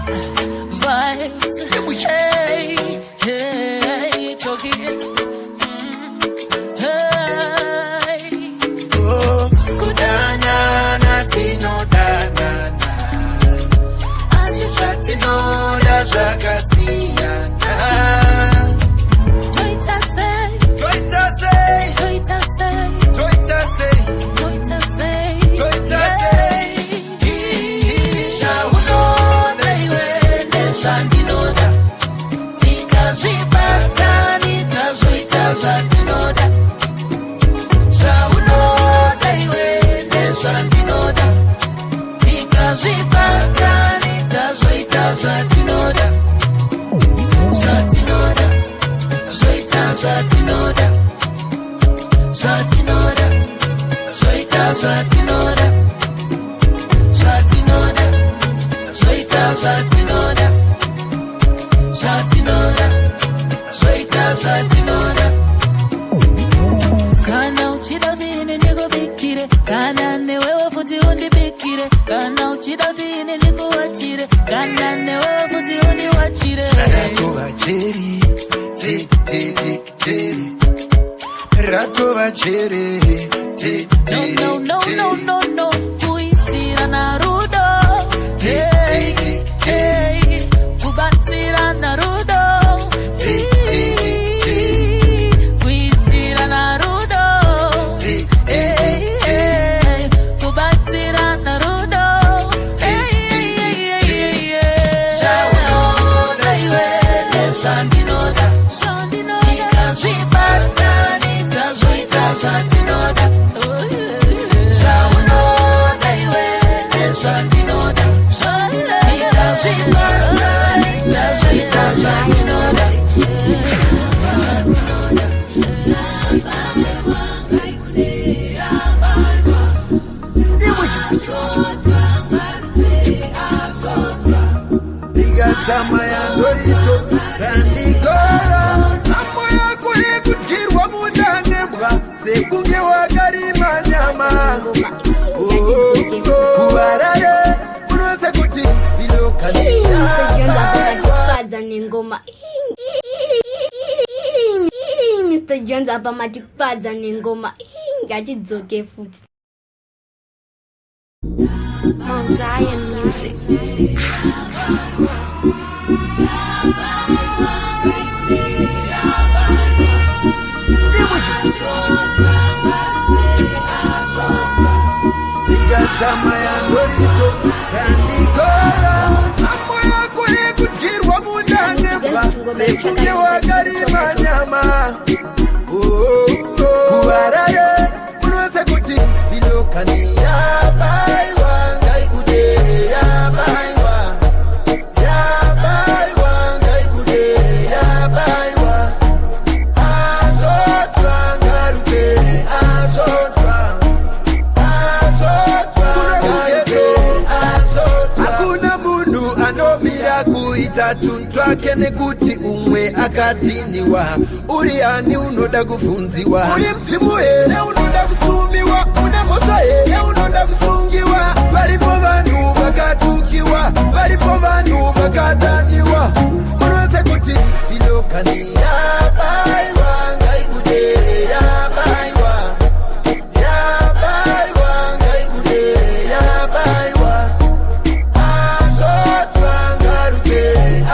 vibes Toki kudanana tinodanana asi zvatinoda zvakasiyana Toita sei zvaunoda iwe nezvandinoda tikazvibatanidza zvoita zvatinoda zvaunoda iwe nezvandinoda tikazvibatanidza zvoita zvatinoda zvoita zvatinoda zvoita zvatinoda zvoita zvatinoda zvoita zvatinoda kana uchida kuti ine ndikubikire kana newewe futi undibikire kana uchida kuti ine ndikuwachire kana newewe futi undiwachire ratova jeri ratova jeri no kuisira na rudo kubatsira na rudo kuisira na rudo kubatsira na rudo zvaunoda iwe nezvandinoda tikazvibatanidza zvoita zvatinoda zvaunoda iwe nezvandinoda tikazvibatanidza zvoita zvatinoda ndikatama yandorito randigora namo yako yekudyirwa mutanembwa sekunge wakarima nyama kuvarare unose kuti Mr. Jones apa matikpadza nengoma ngatidzoke futi Mount Zion Music. Kene kuti umwe akatiniwa uri ani unoda kufunziwa uri mzimu here unoda kusumiwa una mosva here unoda kusungiwa varipo vanhu vakatukiwa varipo vanhu vakadaniwa unose kuti silokani yabaiwa ngaikudere yabaiwa yabaiwa ngaikudere yabaiwa azotwa ngarute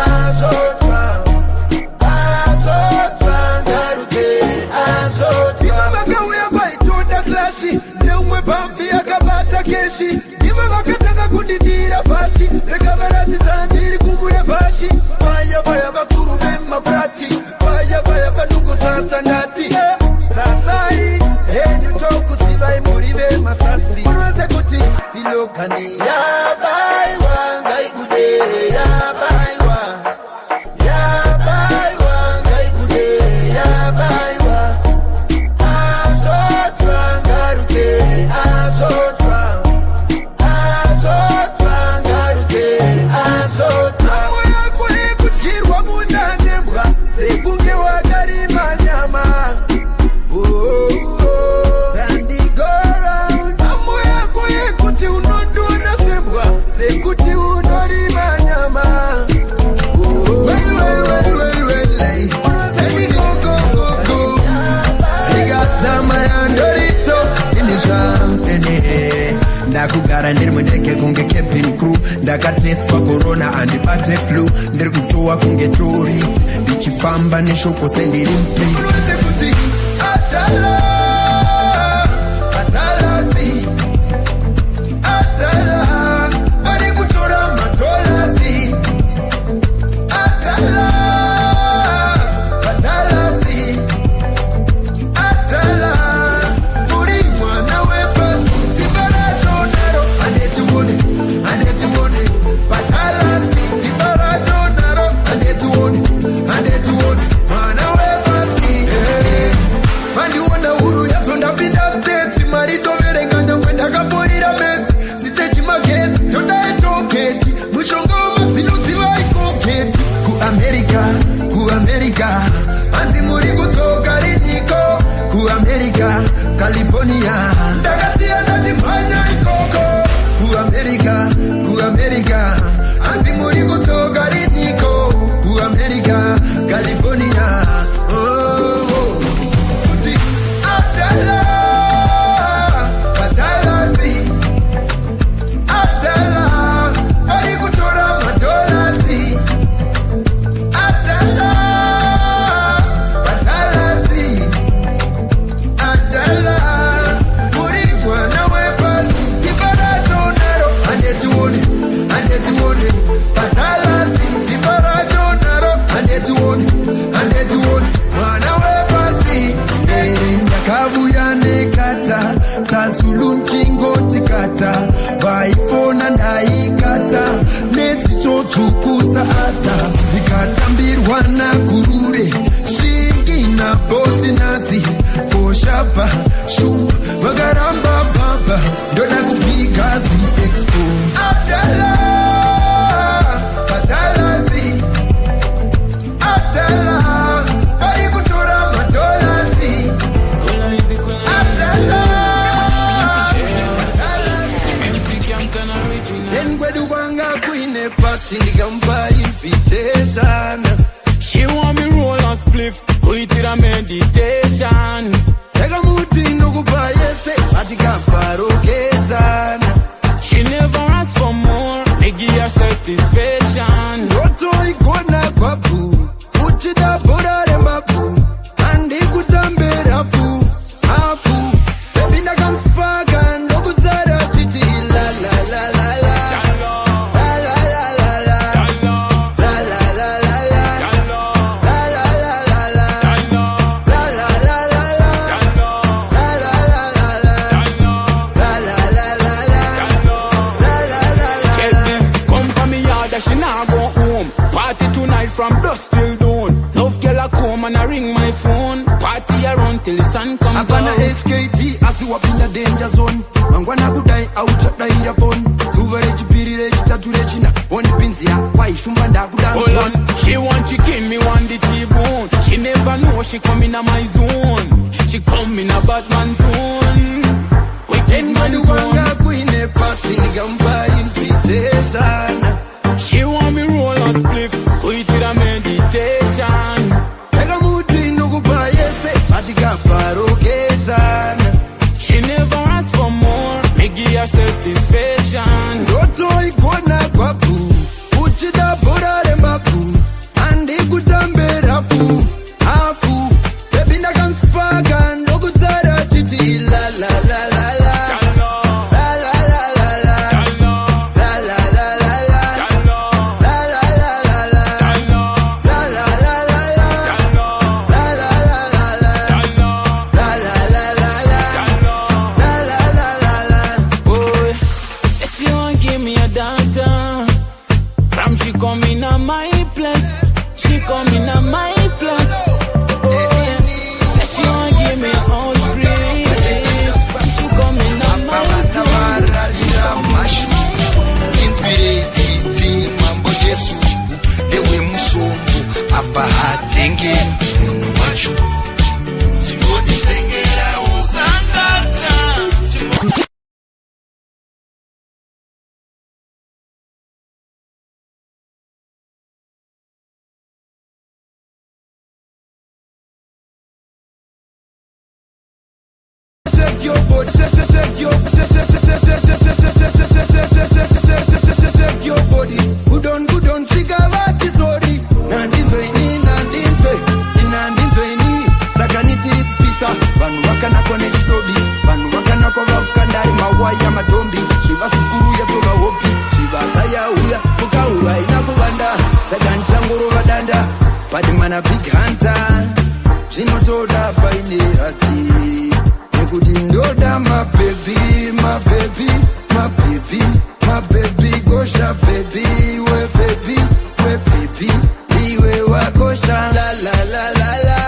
azotwa ngarute azotwa vakauya paitoda klasi neumwe pambi akabata keshi ivo vakatanga kundidira pasi rekavaratidza ndiri kumbuya pashi vaya vaya vakuru vemapurati vaya vaya vanungo sasa ndati sasai henyu tokusivai muri vemasasi unose kuti silokani yabaiwa ngaikudere yabaiwa yabaiwa ngaikudere yabaiwa azotwa ngarute azotwa azotwa ngarute azotwa yako ikudyirwa mundanembwa sekunge wakarima nyama ndandigora amo yako yekuti unondona sembwa sekuti unorima nyama ndakugara ndiri mundege kunge cabin crew ndakateswa corona andibate flu ndiri kutowa kunge tori ndichifamba neshoko sendiri mpri kuti atala atalasi atala ari kutora matolasi atala atalasi atala muri mwana wepasi zibarachonaro andetione patalasi zibarachonaro andetione mwana wepasi mandiona huru yadzo ndapinda state maritoverenga nyangwe ndakafoira meti sitechi mageti todaitoketi mushonga wamazinodzivai koketi kuamerica hanzi muri kutsoka riniko kuamerica california ndakasiyana chimhanya ikoko kuamerica hanzi muri kutsoka riniko kuamerica california kuti atala patalasi atala ari kutora matolasi atala patalasi atala party around till the sun comes out. HKT as you up in the danger zone. Mangwana kudai out daira phone. Suvere chipirire chitatu rechina. One pins ya why shumbanda kudan. Hold on, she want chicken, me want the T-bone. She never know she come in my zone. She come in a Batman tone. Within my zone. Queen party gamba invitation. She want me roll and split, quit with a meditation. She never asks for more, me give her satisfaction. Dotoi kona kwapu, uchida bora rembaku, andi kutambera fu, afu, baby na kanspaga, nokuzara chiti la la la la la. She come in a my place. She come in a my place. Oh yeah. Say she want give me a house free. She come in a my place. Inspirate mambo Yesu. Dewe musongo abahatenge macho. Chingoni tengera uzangata. Shake your body, shake your body. Good on, chigawati sorry. Nandinzweni, saganiti pisa. Vanu wakana kone chitobi, vanu wakana kova kandari mawaya matombi. Shiva sukuru ya toga hopi, shiva saya uya, fuka ura inakuvanda. Sagan changoro vadanda, padimana big hunter. Zinotoda paine hati. Ndoda my baby, gosha baby, we baby, iwe wa gosha la la la la la.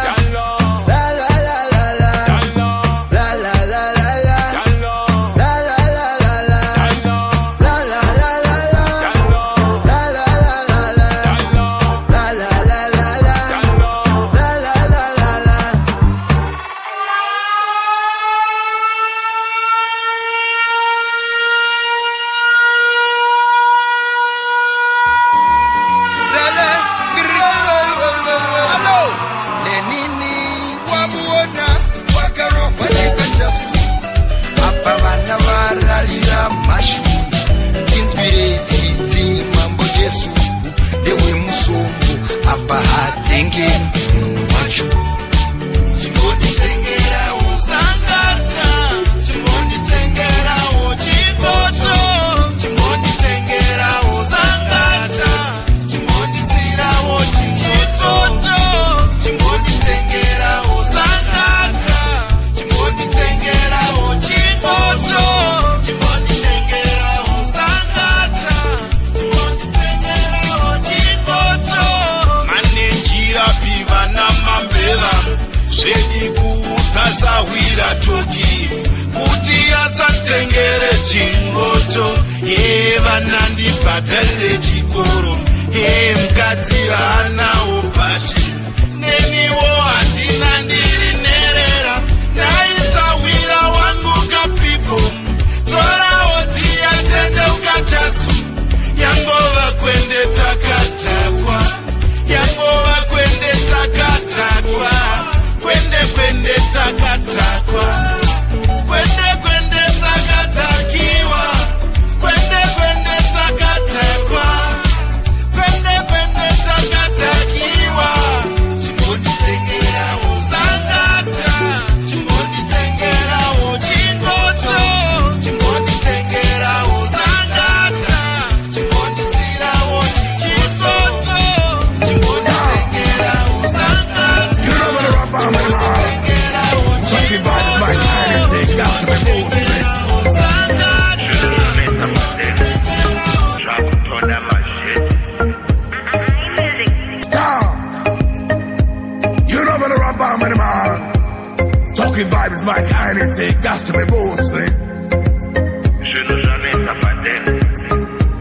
Badale chikoro, mkati hana upachi. Neni wo atina ndiri nerera, naisa wira wangu kapipo. Tora oti atende ukachasu, yangova kwende takatakwa. Yangova kwende takatakwa. Kwende takatakwa. Kwende takatakiwa. Kwende takatakwa. Kwende takatakiwa. Chimoni tengera uzanga. Reggae vibes my kind of thing, got to be bossy. Je n'ai jamais tapadé,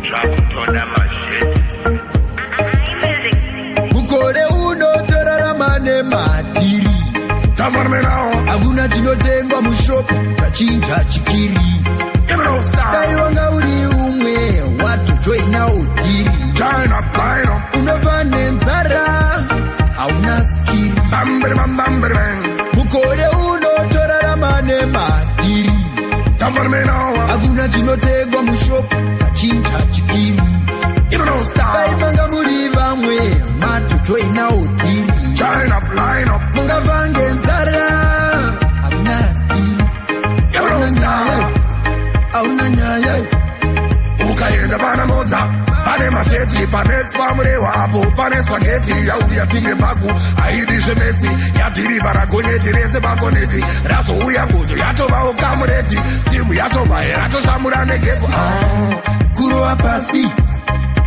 j'apporte dans ma shit. Mukore uno toraramane matiri. Come on me now. Hakuna chinotengwa mushopu tachinja chikiri. Give me no style. Dai wanga uri umwe watojoina utiri. Join up, line up. Unova nenzara hauna skiri. Bambiri bam bambiri bang. Mukore uno toraramane matiri. Come on me now. Hakuna chinotengwa mushopu tachinja chikiri. Give me no style. Dai manga muri vamwe matojoina utiri. Join up, line up. Munga vange nzara hauna skiri. Give me no style. Hauna nyaya. Ukaenda bana moza. Pane masheti, pane spamre wapo, pane spaghetti, ya tinge bagu, aidi shemesi, ya tiri baragonyeti, rese bagoneti, raso uya ngudu, yato bao kamureti, timu yato bae, rato shamura negepo. Kuro apasi,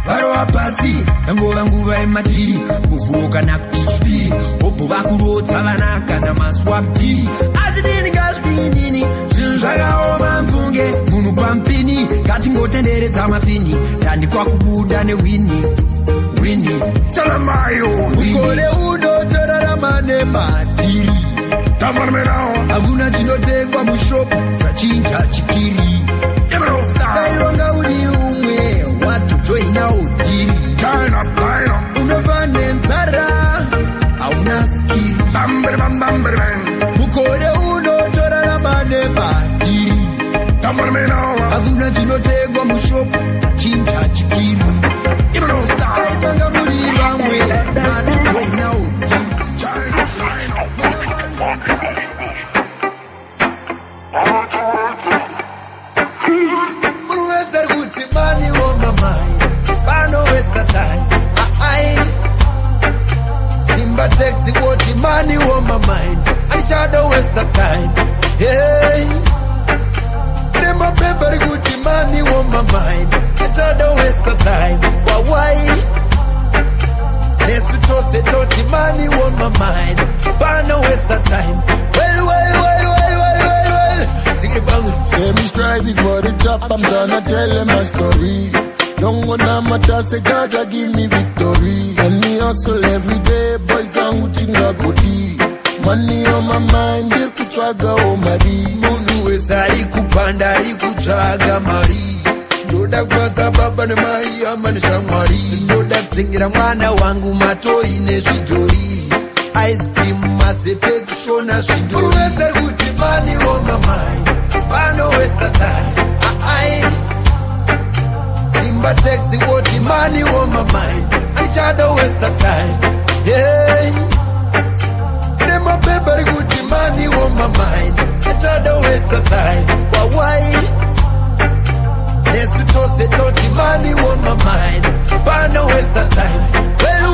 varo apasi, nango vangu va ematiri, kuvuka na kuchipiri, opo vakuro tsavanaka na maswaptiri, azidini gaspinini, zinzvaga oma mfunge, munu pampini, kati ngotendere tsamasini, tandi kwa kubuda ne wini, wini. Salamayo, Ukole uno toraramane matiri. Tamar me now. Hakuna chinotengwa mushopu tachinja chikiri. Give me no style. Dai wanga uri umwe watojoina utiri. Join up, line up. Unova nenzara hauna skiri. Bambiri bam bambiri bang. Mukore uno toraramane matiri. Tamar me now. Hakuna chinotengwa mushopu tachinja chikiri. Give me no style. Dai wanga muri vamwe watojoina utiri. Join up, line up. Uruweza kuti money on my mind. Bano waste the time. Simba taxi what money on my mind. I try to waste the time. Hey. Them a paper good money on my mind. I try to waste the time. Why? Let's toss it out money on my mind. Bano waste the time. Well. Sing it bang. Say me striving for the top, I'm tryna tell them my story. Don't wanna matter, say God give me victory. And me hustle every day, boys and uchinga body. Money on my mind, dear kuchaga o mari. Mundu wesari kupanda ikuchaga mari. Ndoda kwanza baba na mai ama ni shamwari. Ndoda kuzingira mwana wangu matoi ne shidori. Ice cream masepe kushona shindori. Uweza kuti money on my mind. Bano waste the time. Simba taxi what money on my mind. I try to waste the time. Yeah. Them a paper good money on my mind. I try to waste the time. Why? Let's toss it out money on my mind. Bano waste the time. Well.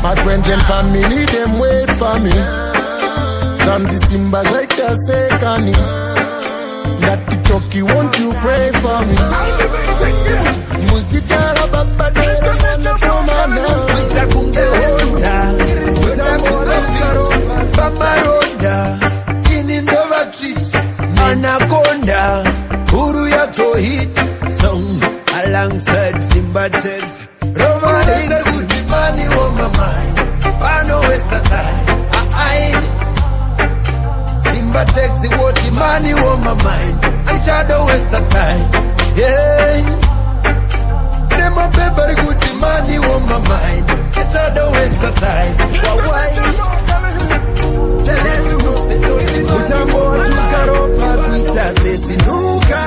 My friends and family, them wait for me. Come to Simba like I say, Kani. That the talkie, won't you pray for me? Musitara baba dera na komana. Itakunge onda, Baba Ronda, in Nova Street, Anaconda, Huru Yato hit song alongside Simba Tex. Roma is good money on my mind. Bano waste the time. Simba Tex what money on my mind. I try to waste the time. Yeah. Them a paper good money on my mind. I try to waste the time. Why? Tell them you know they don't. Utambo tukaropa pita sesinuka.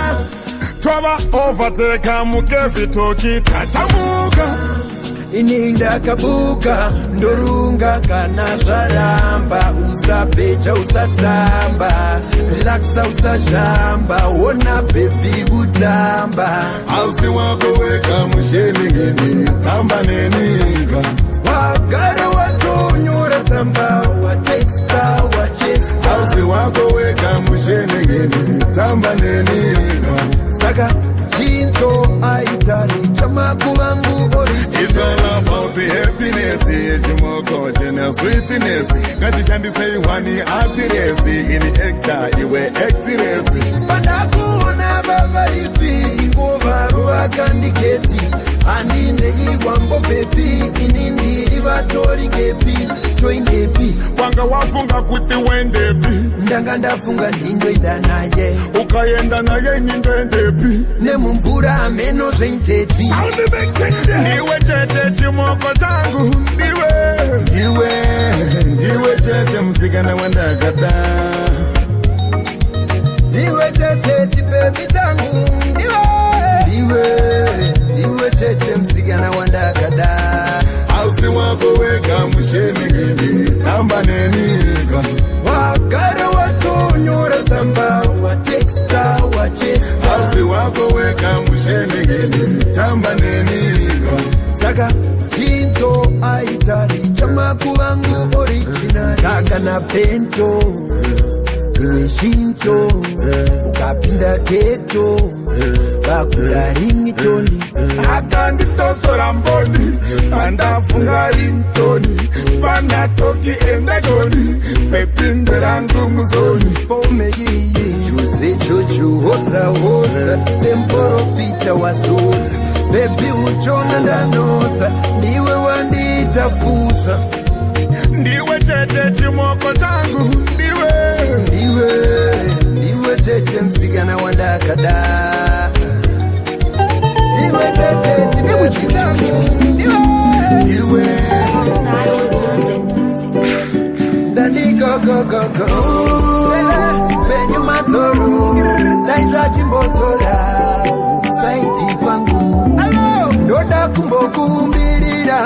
Trava overtake muke vitoki tatamuka. Ininda kabuka ndorunga kana zvaramba usapecha usatamba relaxa usashamba ona baby kutamba Ausi wako weka mushenengeni tamba neninga. wagara watonyora tamba watexta wachesta Ausi wako weka mushenengeni tamba neninga. saka chinto aitari chama kuvangu ori. It's all about the happiness, it's more caution and sweetness. ngatishandisei wani atiresi ini ekta iwe ektiresi pandakuona vavaipi nguva ruvakandiketi handineiwambo pepi ini ndiri vatori ngepi toindepi wanga wafunga kuti wendepi ndanga ndafunga ndindoenda naye ukaenda naye nindoendepi nemumvura ameno zventeti ndiwe chete chimoko changu ndiwe chete musikana wandakada ndiwe chete chibebi changu ndiwe chete musikana wandakada hausi wako wega mushenengeni tamba nenika wagara watonyora tsamba wateksta wachesa hausi wako wega mushenengeni tamba nenika saka chinto aitari chamakuvangu original saka na pento iwe shinto ukapinda keto vakura ringitoni akanditosora mboni pandafunga ringtoni panatoki endagoni pepinde rangu muzoni pomeiye chose chochuhosahosa semporopita wazoza bebi uchona ndanosa ndiwe wanditafusa ndiwe chete chimoko changu ndiwe chete msikana wandakada ndiwe chete chibebi changu ndiwe dandikokokoko penyu matoro daita chimbotora saiti kwangu ndoda kumbokumbirira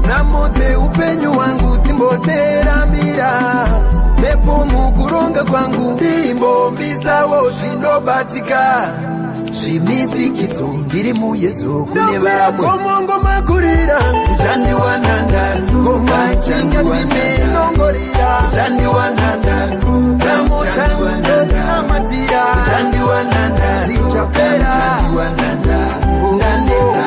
namodze upenyu wangu timboteramira nepo mukuronga kwangu timbombidzawo zvinobatika zvimizikidzo ndiri muyedzo kune vamwe komongomakurira zvandiwananda komachinga timenongorira zvandiwananda namotanamatira zvandiwananda zichapera ndaneta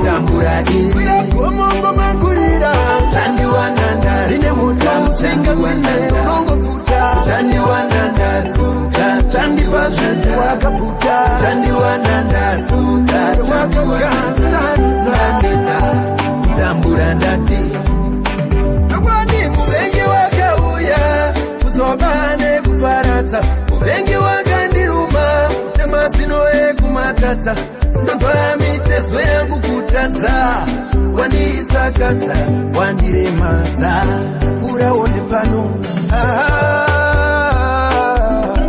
tambura iri komongomakurira zvandiwananda rine mutamchinga timenongopfuta zvandiwananda chandipa zvetu wakapfuta chandiwananda wakagadzandaneta tambura ndati nokwadi muvengi wakauya kuzoba nekuparadza muvengi wakandiruma nemazino ekumatatsa ndonzwa mitezo yangu kutadza wandiisakadza wandiremadza urawo ndipano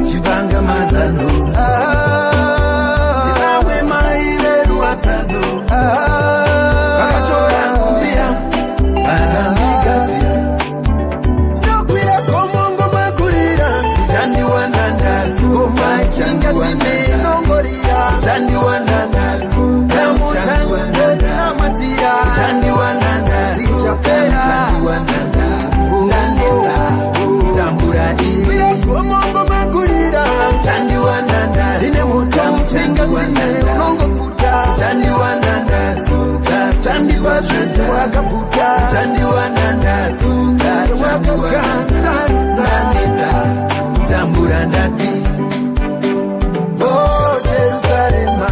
chivanga mazano ndinamwe maiveru watano vakatora kupira vanamigadzira ndokwira komongo makurira zvandiwanandatu komachinga timenongorira zvandiwanandatu namutannamatira zvandiwanandatu zichapera ndaneta tambura iri komongo makurira zvandiwananda rine mutamchinga unongopfuta zvandiwananda zvandipa zvetu wakapfuta zvandiwananda wakagadzandaneta tambura ndati o Jerusalema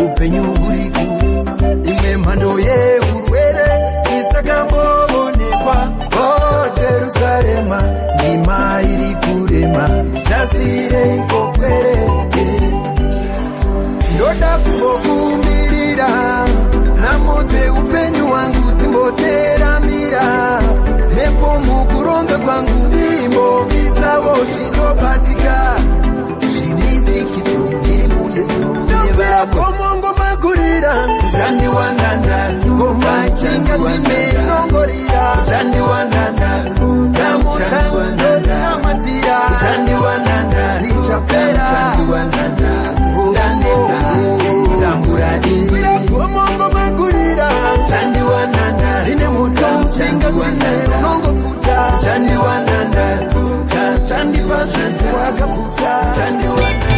upenyu huri kuruma imwe mhando yeurwere isakamboonekwa o Jerusalema ndima iri kurema tasirei kokwereke ndoda kumbirira namodze upenyu wangu timboteramira nepo mukuronga kwangu ndimbombidzawo zvinobatika zvinizikidzo ndiri muyedzo kune vamwe komongomakurira zvandiwanandatu komachinga timenongorira zvandiwanandatu namutannamatira zvandiwananda zichapera ndaneta tambura iri komongomakurira zvandiwananda rine mutamchinga unongopfuta zvandiwanandatu zvandipa zvetu wakapfuta zvandiwananda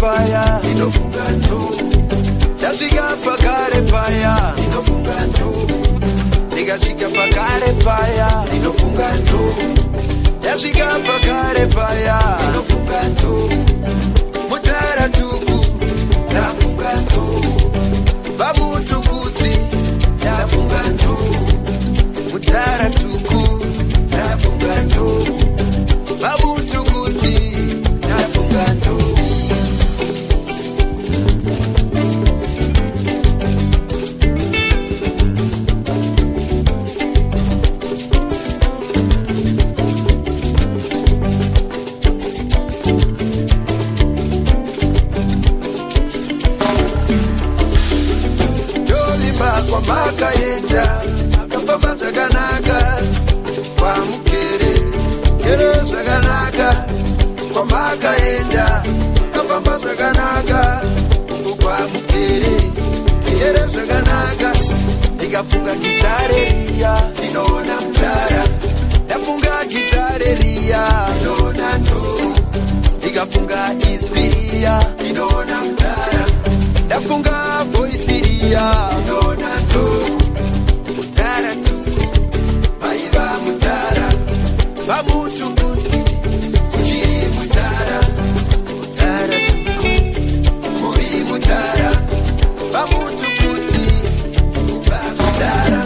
paya inofunga ndo ndasvika pakare paya inofunga ndo ndikasvika pakare paya inofunga ndo ndasvika pakare paya inofunga ndo mutara tuku ndafunga ndo vamutukudzi ndafunga ndo mutara tuku ndafunga ndo vamutukudzi ndafunga ndo kwamakaenda akafamba zvakanaka kwamukere kere zvakanaka kwamakaenda akafamba zvakanaka kwamukere kere zvakanaka ndikafunga gitare riya ndinoona mutara ndafunga gitare riya ndinoona ndo ndikafunga izwi riya ndinoona mutara ndafunga voisi riya ndinoona ndo mutara tuku vaiva mutara vamutukudzi uchiri mutara mutara tuku muri mutara vamutukudzi kubva mutara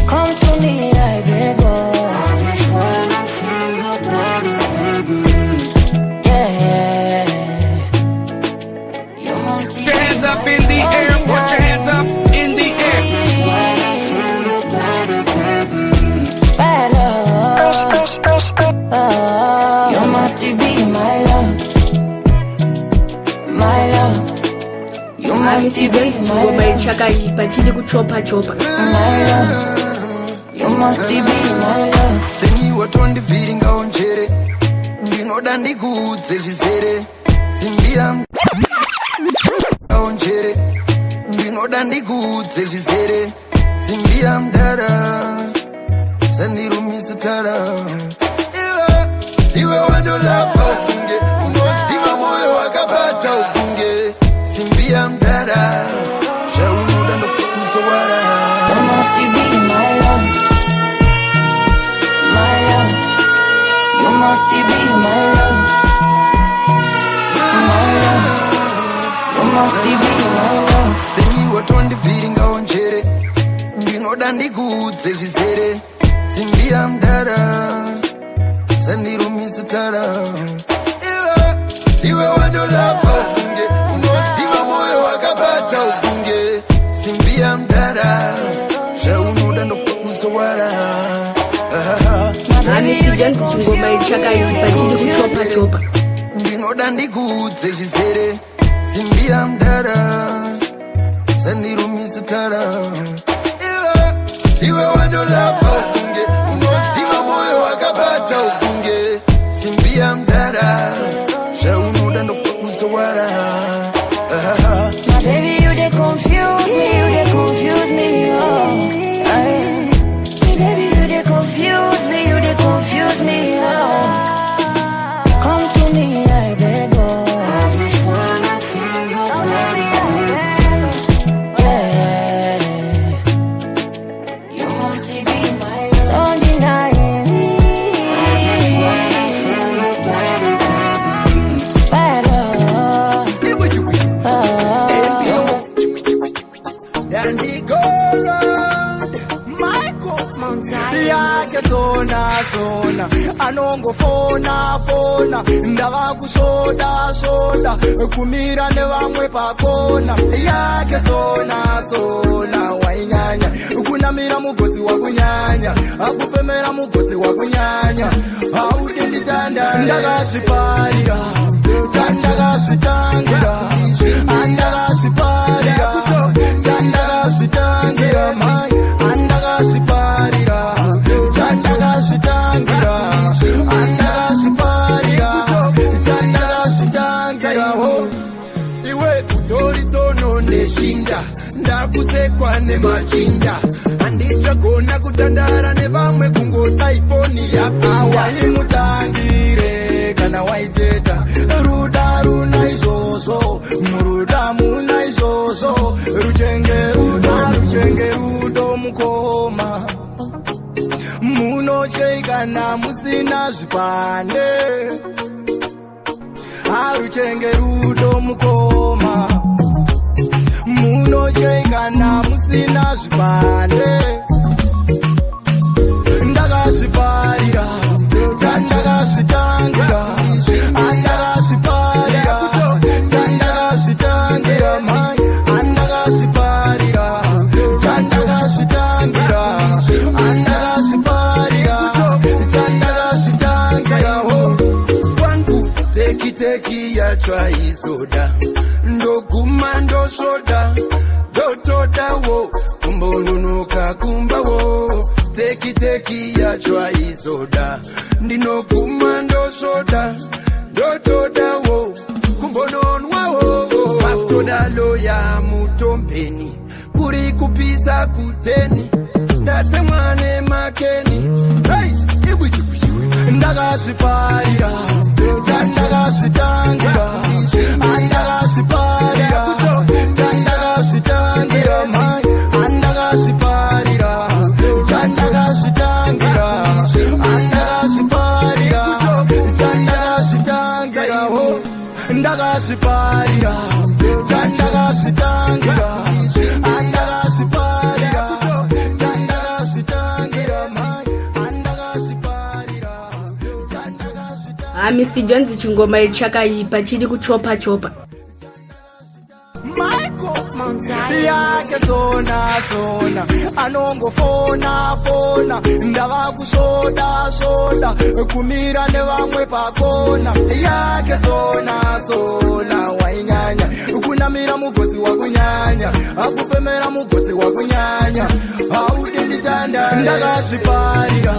Come to me, I beg, Mr. Jones chingoma ichakaipa chiri kuchopa chopa. You must be my love. Seni watondivhiri ngaonjere ndinoda ndikuudze zvizere simbia ngaonjere ndinoda ndikuudze zvizere simbia mdara sandirumisa tara iwe wandolava ufunge unoziva moyo wakabata ufunge simbia mdara zvaunoda ndokuzowara. You must be my love. My love. You must be my love. My love. You must be my love. Seni watondivhiri ngaonjere ndinoda ndikuudze zvizere simbia mdara sandirumisa tara iwe wandolava ufunge unoziva moyo wakabata ufunge simbia mdara zvaunoda ndokuzowara. Mr. Jones chingoma ichakaipa chiri kuchopa chopa. Ndinoda ndikuudze zvizere simbia mdara sandirumisa tara iwe wandolava ufunge unoziva moyo wakabata ufunge simbia mdara zvaunoda ndokuzowara. Baby, you they confuse me, oh. Baby, you they confuse me, oh. Come to me, I beg, oh. Yeah. You must be my love. Don't deny me. Sona anongofona ndava kusoda kumira nevamwe pakona yake sona wainyanya kunamira mugodzi wakunyanya akupemera mugodzi wakunyanya audi nditanda ndakazviparira chandakazvitangira andakazviparira chandakazvitangira mai andakazviparira chandakazvitangira andakazviparira chandakazvitangira iwe kutoritono neshinda ndakusekwa nemachinda handichagona kutandara nevamwe kungota ifoni yapawaimutangire kana waiteta ruda runa izvozvo muruda muna izvozvo ruchenge rudo mukoma munocheikana musina zvipande haruchenge rudo mukoma munocheikana musina zvipande ndakazviparira chandakazvitangira andakazviparira chandakazvitangira mai andakazviparira chandakazvitangira andakazviparira chandakazvitangira kwangu tekiteki yatsva izoda ndoguma ndosoda ndotodawo kumbononoka kumbawo tekiteki yatsva izoda ndinoguma ndosoda ndotodawo kumbononwawo mafutodalo ya mutombeni kuri kupisa kuteni ndatemwane makeni ndakazviparira chandakazvitangira andakazviparira chandakazvitangira mai andakazviparira chandakazvitangira andakazviparira chandakazvitangira ndakazviparira chandakazvitangira andakazviparira chandakazvitangira mai andakazviparira chandakazvitangira. Mr. Jones chingoma ichakaipa chiri kuchopa chopa. yake sona anongofona ndava kusoda kumira nevamwe pakona yake sona wainyanya kuna akunamira mugodzi wakunyanya, akufemera mugodzi wakunyanya. Audi nditanda ndakazviparira,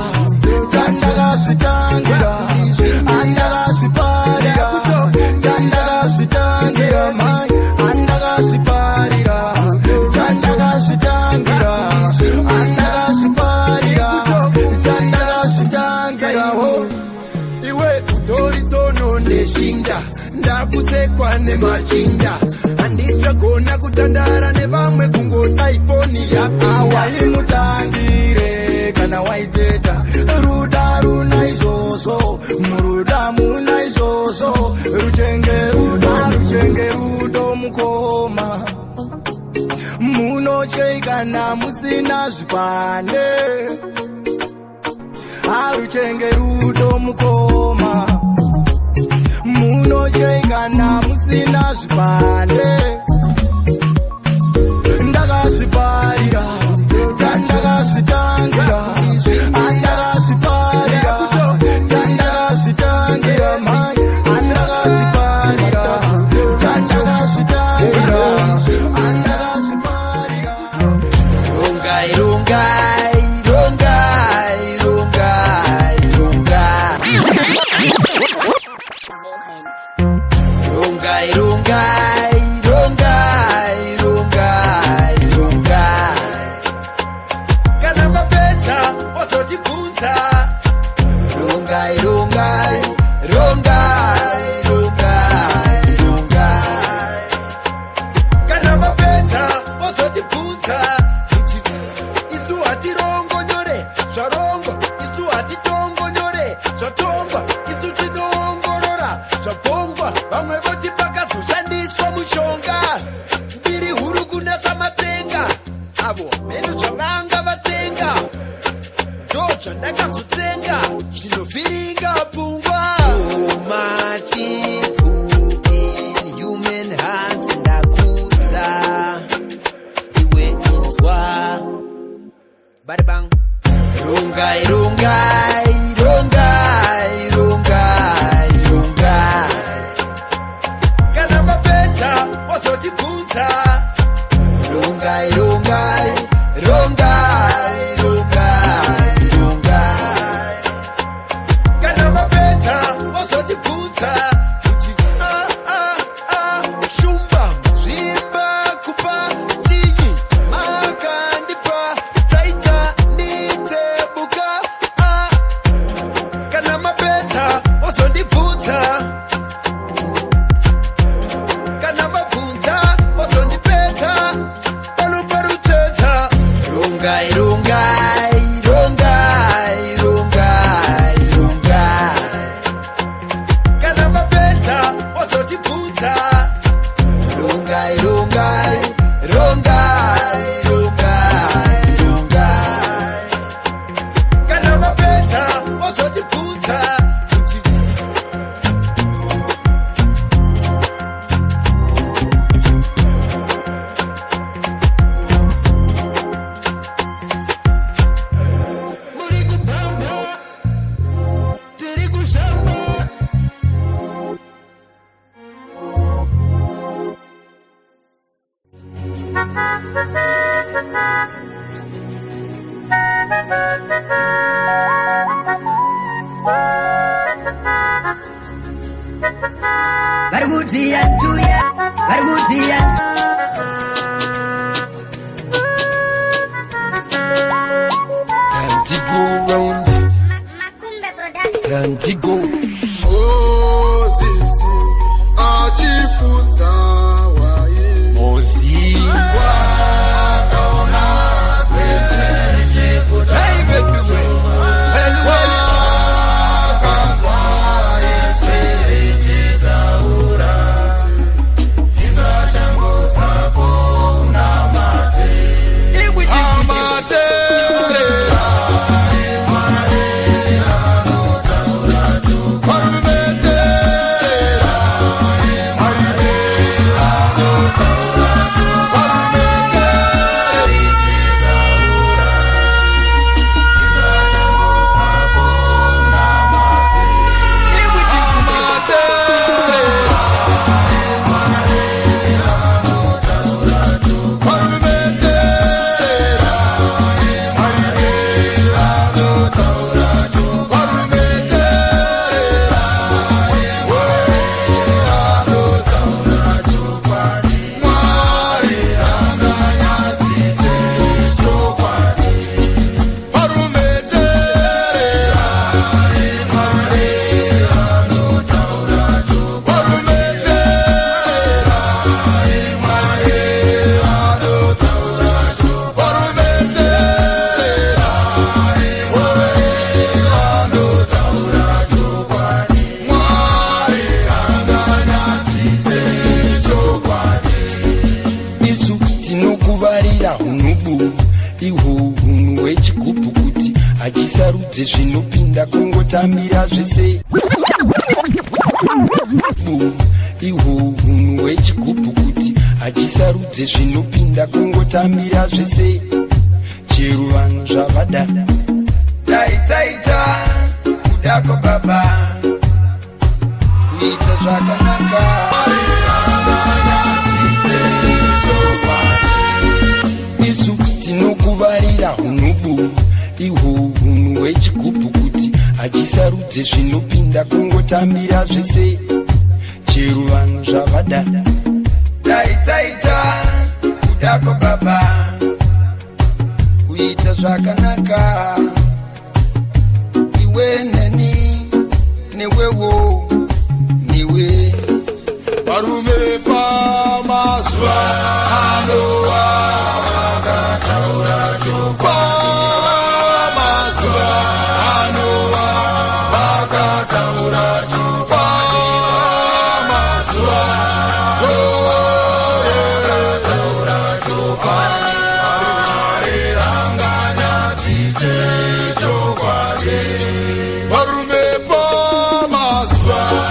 chandakazvitangira, andakazviparira, chandakazvitangira, mai andakazviparira, chandakazvitangira, andakazviparira, chandakazvitangira. Iwe utori tono neshinda, ndakusekwa nemachinda, handichagona kutandara nevamwe kungota ifoni yako. Waimutangire kana waiteta, ruda runa izvozvo, muruda muna izvozvo, ruchenge rudo mukoma, munocheikana musina zvipande, ruchenge rudo mukoma, munocheikana musina zvipande. Ndakazviparira, chandakazvitangira, andakazviparira, chandakazvitangira, mai andakazviparira, chandakazvitangira, andakazviparira. Rongai, rongai, rongai, rongai, rongai. Rongai, rongai, rongai, rongai, rongai. Kana mapeta ototibvunza. Rongai, rongai, rongai, rongai, rongai. Kana mapeta ototibvunza. Isu hatirongo nyore, zvarongo. Isu hatitongo nyore, zvatongwa. Isu tinoongorora, zvabhongwa. Vamwe voti pakazoshandiswa mushonga, mbiri huru kunasa matenga. Avo menu zvavanga vatenga, ndo zvandakazotsenga, zvinovhiringa pfungwa. Machifu in human hands ndakudza, iwe inzwa. Badabang. Rongai, rongai, rongai, rongai, rongai. Kana mapeta ototibvunza. Rongai, rongai, rongai, rongai, rongai. Kana mapeta ototibvunza. Shumba zvimba kupa chinyi makandipa taita nditebuka. Kana mapeta ozondibvunza. Kana mabvunza ozondipeta. Panoparutedza. Rongai, rongai, rongai, rongai, rongai. Kana mapeta ozondibvunza. Rongai, rongai, rongai, rongai, rongai. Kana mapeta ozondibvunza. Muri kupamba, tiri kushamba. Vargutia tuya, vargutia. Cantigo round, Makumbe Production. cantigo. Oh, sisi, achifunza waye. Mozi. Hey, baby, Wakazwa zvinopinda kungotambira zvese ihwo hunhu hwechigubhu kuti hachisarudze zvinopinda kungotambira zvese chero vanhu zvavada taitaita kuda kwababa kuita zvakanaka isu tinokuvarira hunubu ihwo hunhu hwechigubhu kuti hachisarudze zvinopinda kungotambira zvese chero vanhu zvavada taitaita kuda kwababa kuita zvakanaka iwe neni newewo newe varume pamazuva anova vakataura chokwadi pamazuva anova vakataura chokwadi pamazuva vakataura chokwadi varume pamazuva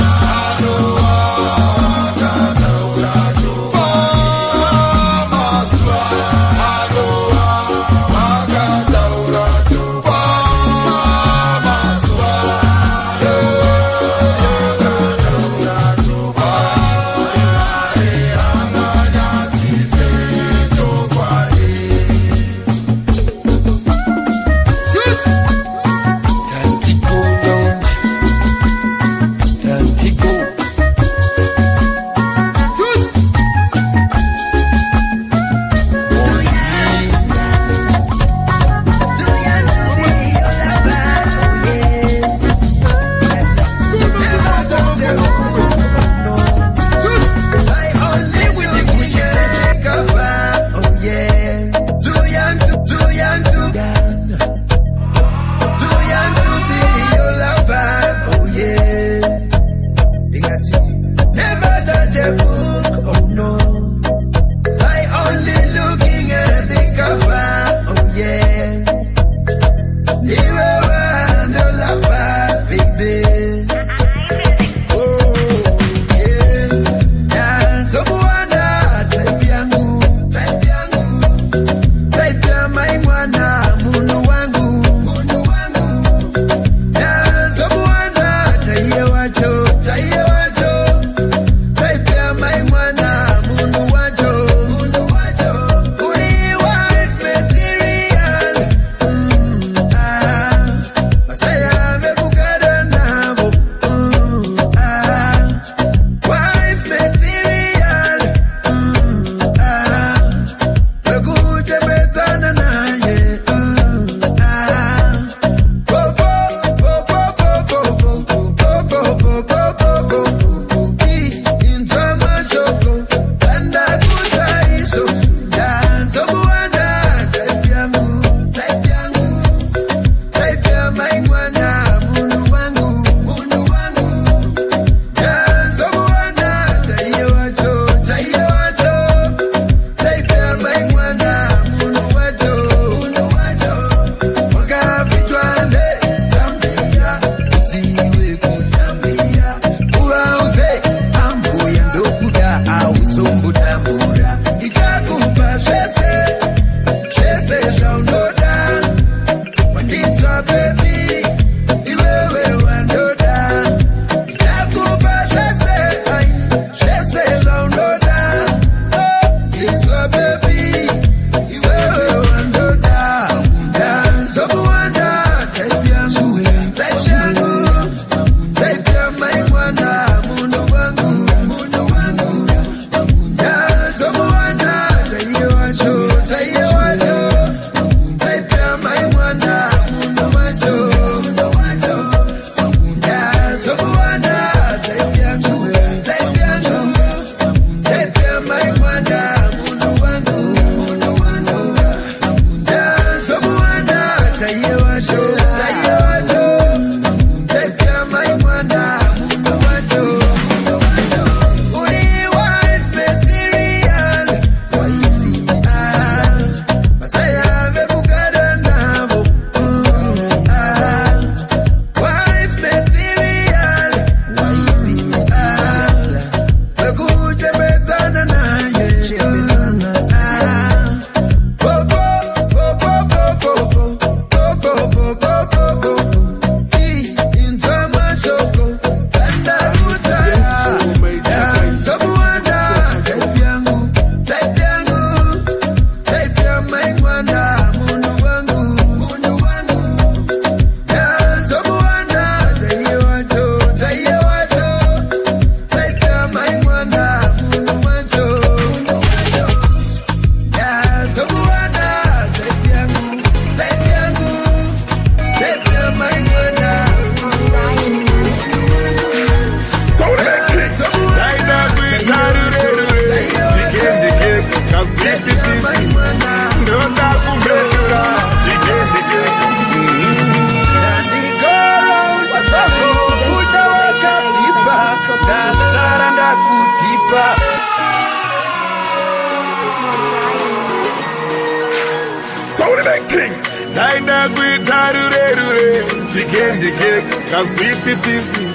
the king. Daida guitarure, chicken the cake, kaswiti tisi.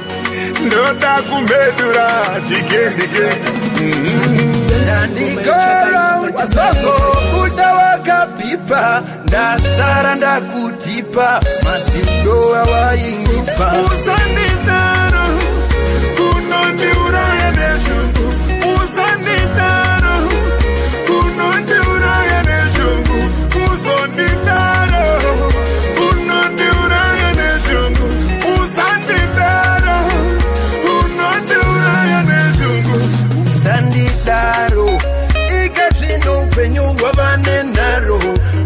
No dakumedura, chicken the cake. Nandikora wasoko utawaka pipa ndasara ndakutipa masindo awaingipa Usanditaro, kunondiura yedeshungu. Usanditaro, kunondiura yedeshungu. Usanditaro, kunondiura yedeshungu. Usanditaro, kunondiura yedeshungu. sandidaro ikazvino upenyu hwavanenharo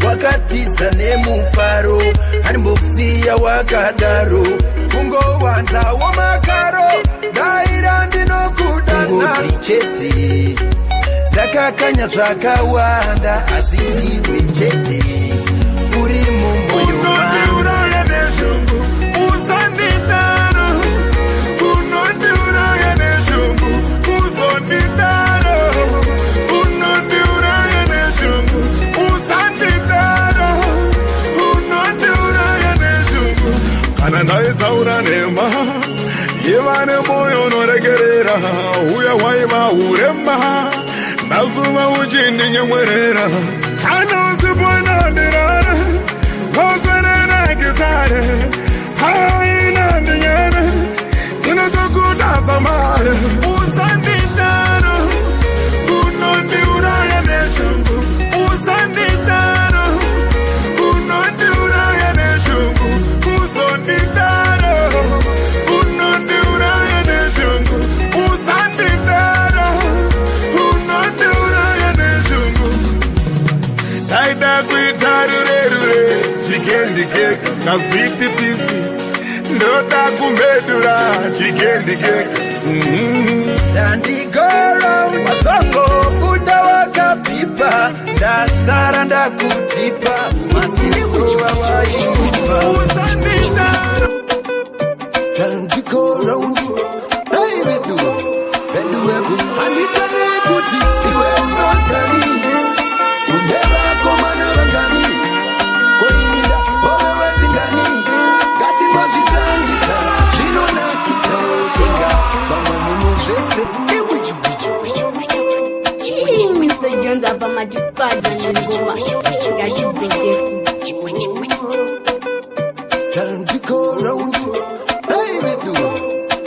wakatiza nemufaro hanimbokusiya wakadaro kungowanzawo makaro daira ndinokudangoti chete ndakakanya zvakawanda asi ndiwe chete uri mumwoyo Kunondiura yedeshungu. Usanditaro, kunondiura yedeshungu. Usanditaro, kunondiura yedeshungu. Usanditaro, kunondiura yedeshungu. Kana ndaitaura nema yevane moyo unoregerera uya waiva urema nazuva uchindinyemwerera kana usiponandirara kosenena gitare haina ndinyere inotokudasa mare usanditaro kunondiura yedeshungu. Usanditaro, kunondiura yedeshungu. Usanditaro, kunondiura yedeshungu. Usanditaro, kunondiura yedeshungu. Daida guitarure, chicken the cake, kaswiti tisi. Ndota kumedura, chicken the cake. Nandikora wasoko utawaka pipa ndasara ndakutipa masindo awaingipa Usanditaro. Nandikora daivedu veduweku handitane kuti iwe unotani undevakomana vangani koinda ove vachingani ngatingozvitangita zvinonakita osenga vamwe mune zvese Mr. Jones apa matipadza nengoma ngachidzokefu. Tandikora daivedu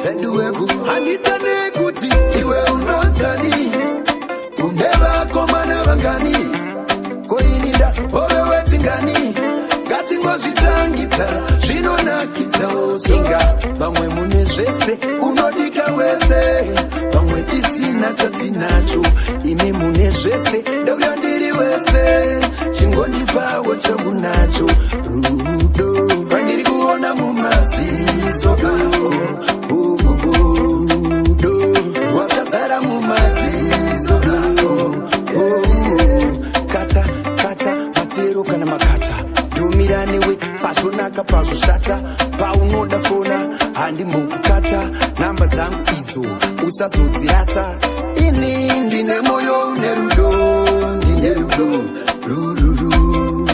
veduweku handitane kuti iwe unotani undevakomana vangani koinda ove vachingani ngatingozvitangita zvinonakita osenga vamwe mune zvese unodika wese vamwe tisina chatinacho imi mune zvese ndauya ndiri wese chingondipawo chaunacho rudo rwandiri kuona mumaziso ako rudo rwakazara mumaziso ako kata kata matero kana makata ndomiranewe pazvonaka pazvoshata paunoda fona handimbokukata namba dzangu idzo usazodzirasa ini ndine moyo une rudo ndine rudo rururu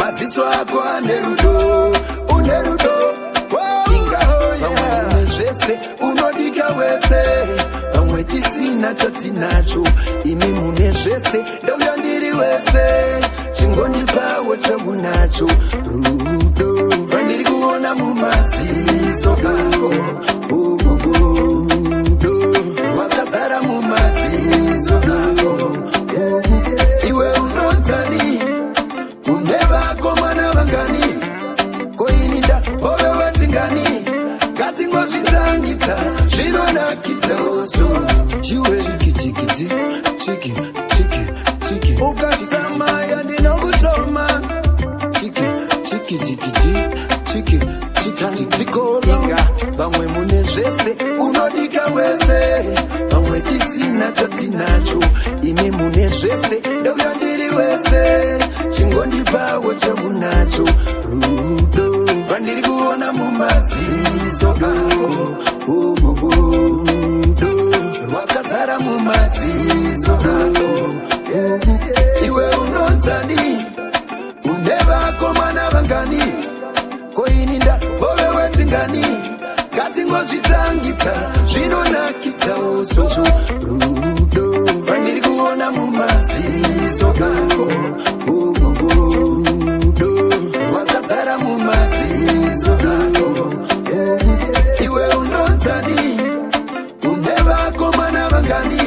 maziso ako ane rudo une rudo vamwe zvese unodika wese vamwe tisina chatinacho imi mune zvese ndauya ndiri wese chingondipawo chaunacho rudo rwandiri kuona mumaziso ako rudo rwakazara mumaziso ako iwe unotani unevakomana vangani koinida ove vachingani ngatingozvitangita zvinonakita oso chiwe chikitikiti chiki chiki chiki ukasamaya ndinokusoma chiki chiki chiki chiki chiki chikoringa vamwe mune zvese unodika wese vamwe tisina chatinacho imi mune zvese ndauya ndiri wese chingondipawo chaunacho rudo rwandiri kuona mumaziso ako rudo rwakazara mumaziso ako iwe unotani une tingani kati ngozvitangita zvinonakita ososo rudo vandiri kuona mumaziso ako rudo wakazara mumaziso ako iwe unotani une vakomana vangani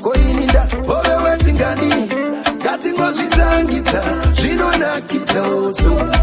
koininda ove wetingani kati ngozvitangita zvinonakita ososo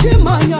Chimanya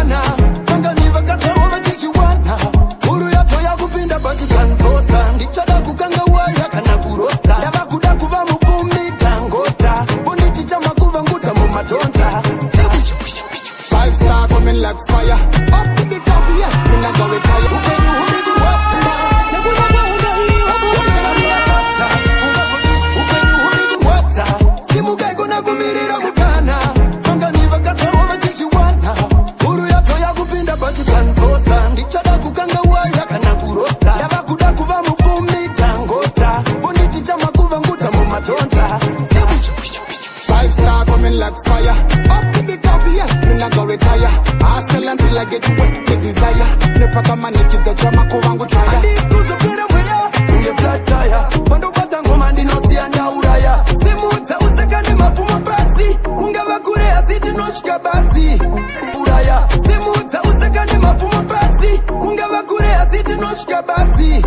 mukana vanganiva katsawo vachichiwana huru yato yakupinda batikantosa ndichada kukanga waya kana kurota ndava kuda kuva mupfumi tangota bonichicha makuva nguta mumatonza 5 star coming like fire up to the top yeah me not gonna retire upenyu huri kuwata nekuna kwaundo hiyo upenyu huri kuwata simukai kuna kumirira mukana vanganiva katsawo vachichiwana huru yato yakupinda batikantosa ndichada kukanga waya kana kurota ndava kuda kuva mupfumi tangota bonichicha makuva nguta mumatonza 5 star coming like fire up to the top yeah me not gonna retire hustle until I get what the desire never kama nikiza chama kuvangu try and this goes up there where unge flat tire bando pata ngoma ndinosia ndauraya simuta utakane mapuma pati ungava kure atiti noshika bati uraya simuta utakane mapuma pati ungava kure atiti noshika bati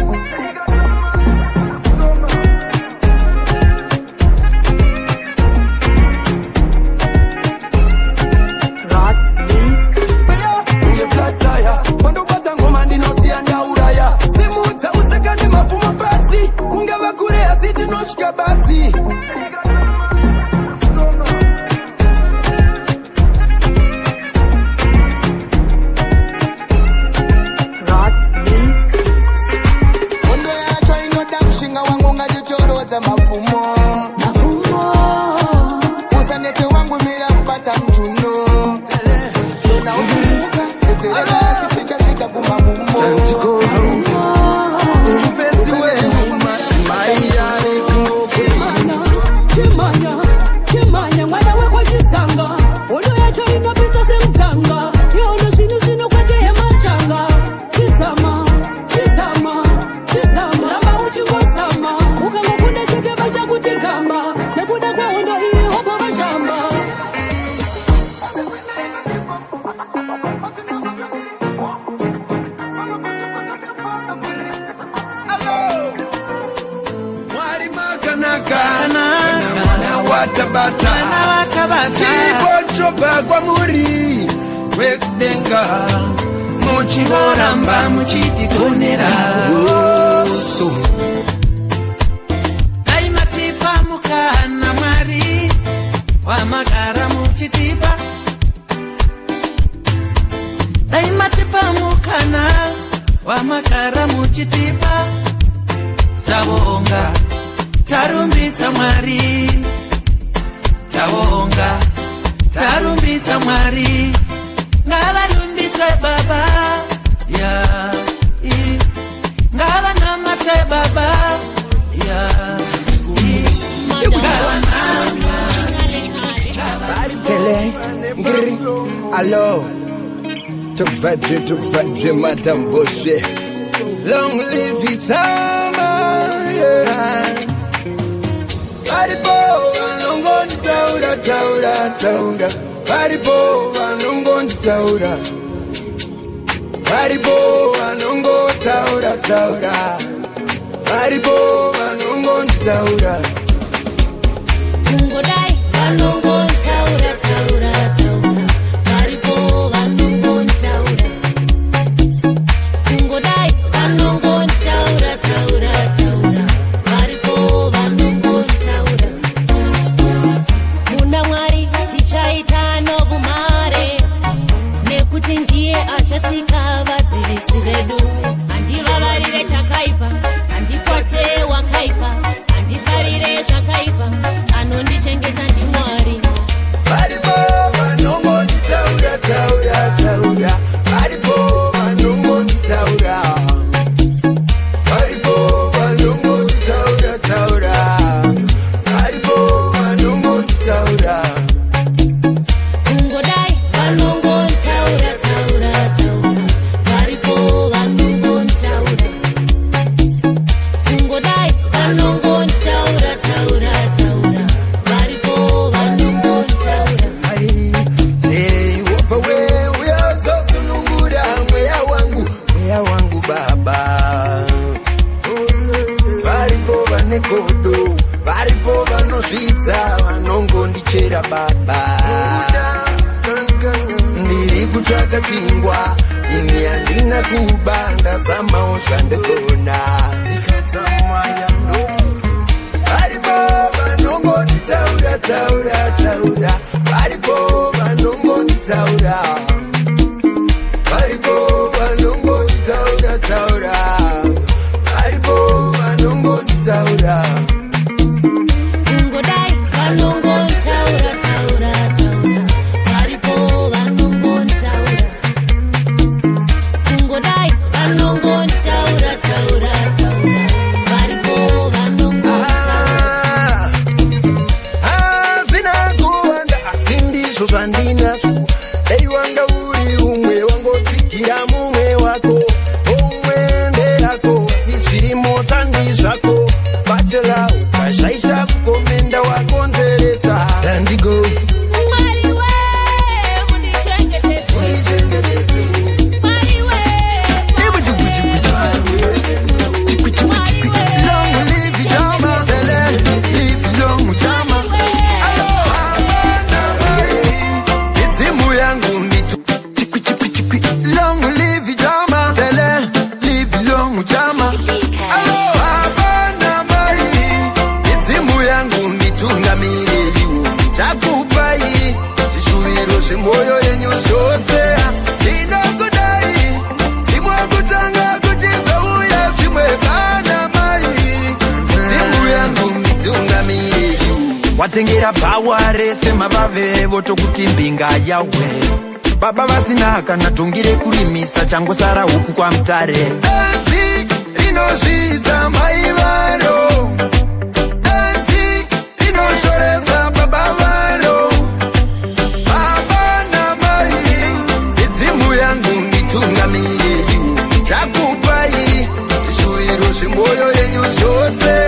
muchingoramba muchitikonera dai matipa mukana Mwari wamakara muchitipa dai matipa mukana wamakara muchitipa tavonga tarumbidza Mwari tavonga tarumbidza Mwari ngavarumbidze baba ya ngavanamate baba ya Tele, ngiri, allo to vibe, madame Boshe. Long live Itama, yeah. Baribo, anongondi taura. Baribo, anongondi taura. Baribo, anongo taura. Baribo, anongondi taura. Ungodai, anongo taura. Baribo, anongo taura. Ungodai, anongo taura. Baribo, anongo taura. Muna Mwari tichaita nogumare nekuti ndiye achatika vadzivisi vedu. Handivavarire chakaipa, handikwate wakaipa, handifarire chakaipa, anondichengeta ndiMwari. Baribo, anongo taura. Baribo, anongo taura. Baribo, anongo taura. Baribo, anongo taura. Ungodai, anongo taura. Baribo, anongo taura. Ungodai, anongo taura. Baribo, anongo taura. Hey, over where chingwa ini andina kubanda sama ushandekona tikatama yando aripo vanongo taura taura taura aripo vanongo taura aripo vanongo taura taura aripo vanongo taura watengera bawa rese mabave voto kuti mbinga yawe baba vasina kana tongire kurimisa changosara huku kwa mtare danzi rinozvidza mai varo danzi rinoshoresa baba varo baba namai idzimu yangu nitungamiri chakupai zvishuwiro zvemwoyo yenyu zvose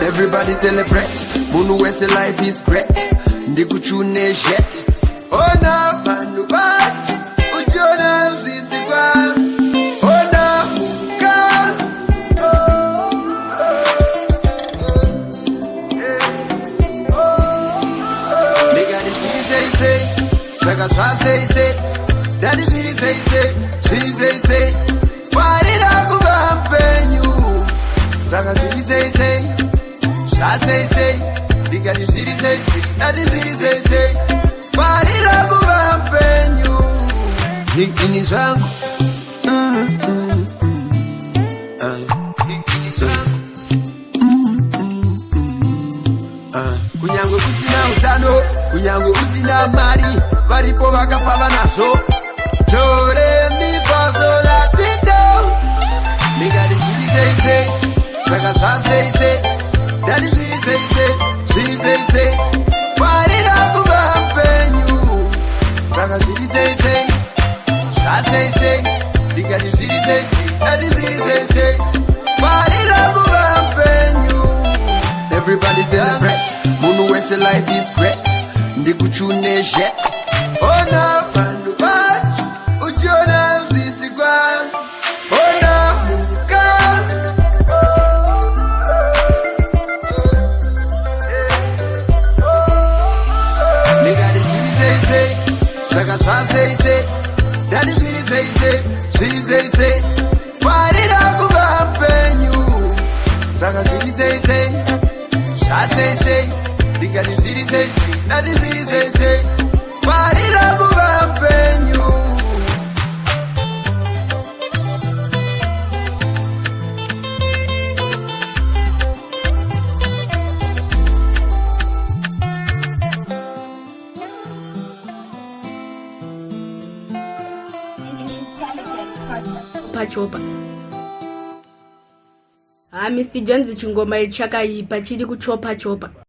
Everybody celebrate, Munu West life is great. Ndikuchune jet. Ona panu bas, ujona zizigwa. Ona muka. Nigga the city say, Shaka Twa say, Daddy city say. Why did I go back when you? Shaka city say. I say, nigga the city say, that the city say, why did I go back when you? Hiki ni zangu, kunyango kusina utano, kunyango kusina mari, varipo vakafava nazo, jore mi fazo la tito, nigga the city say, Shaka Twa say. Daddy say, why did I go back when you? Shaka say, Sha say, Nigga the city say, Daddy say, why did I go back when you? Everybody celebrate, Munu West life is great. Ndikuchune jet. Ona panu bach, ujona zizigwa. say, that is really say, warira kuvapenyu, saka really say, sha say, because it's really say, that is really say, warira kuvapenyu. Chopa. Mr. Jones chingoma chakaipa chiri kuchopa chopa.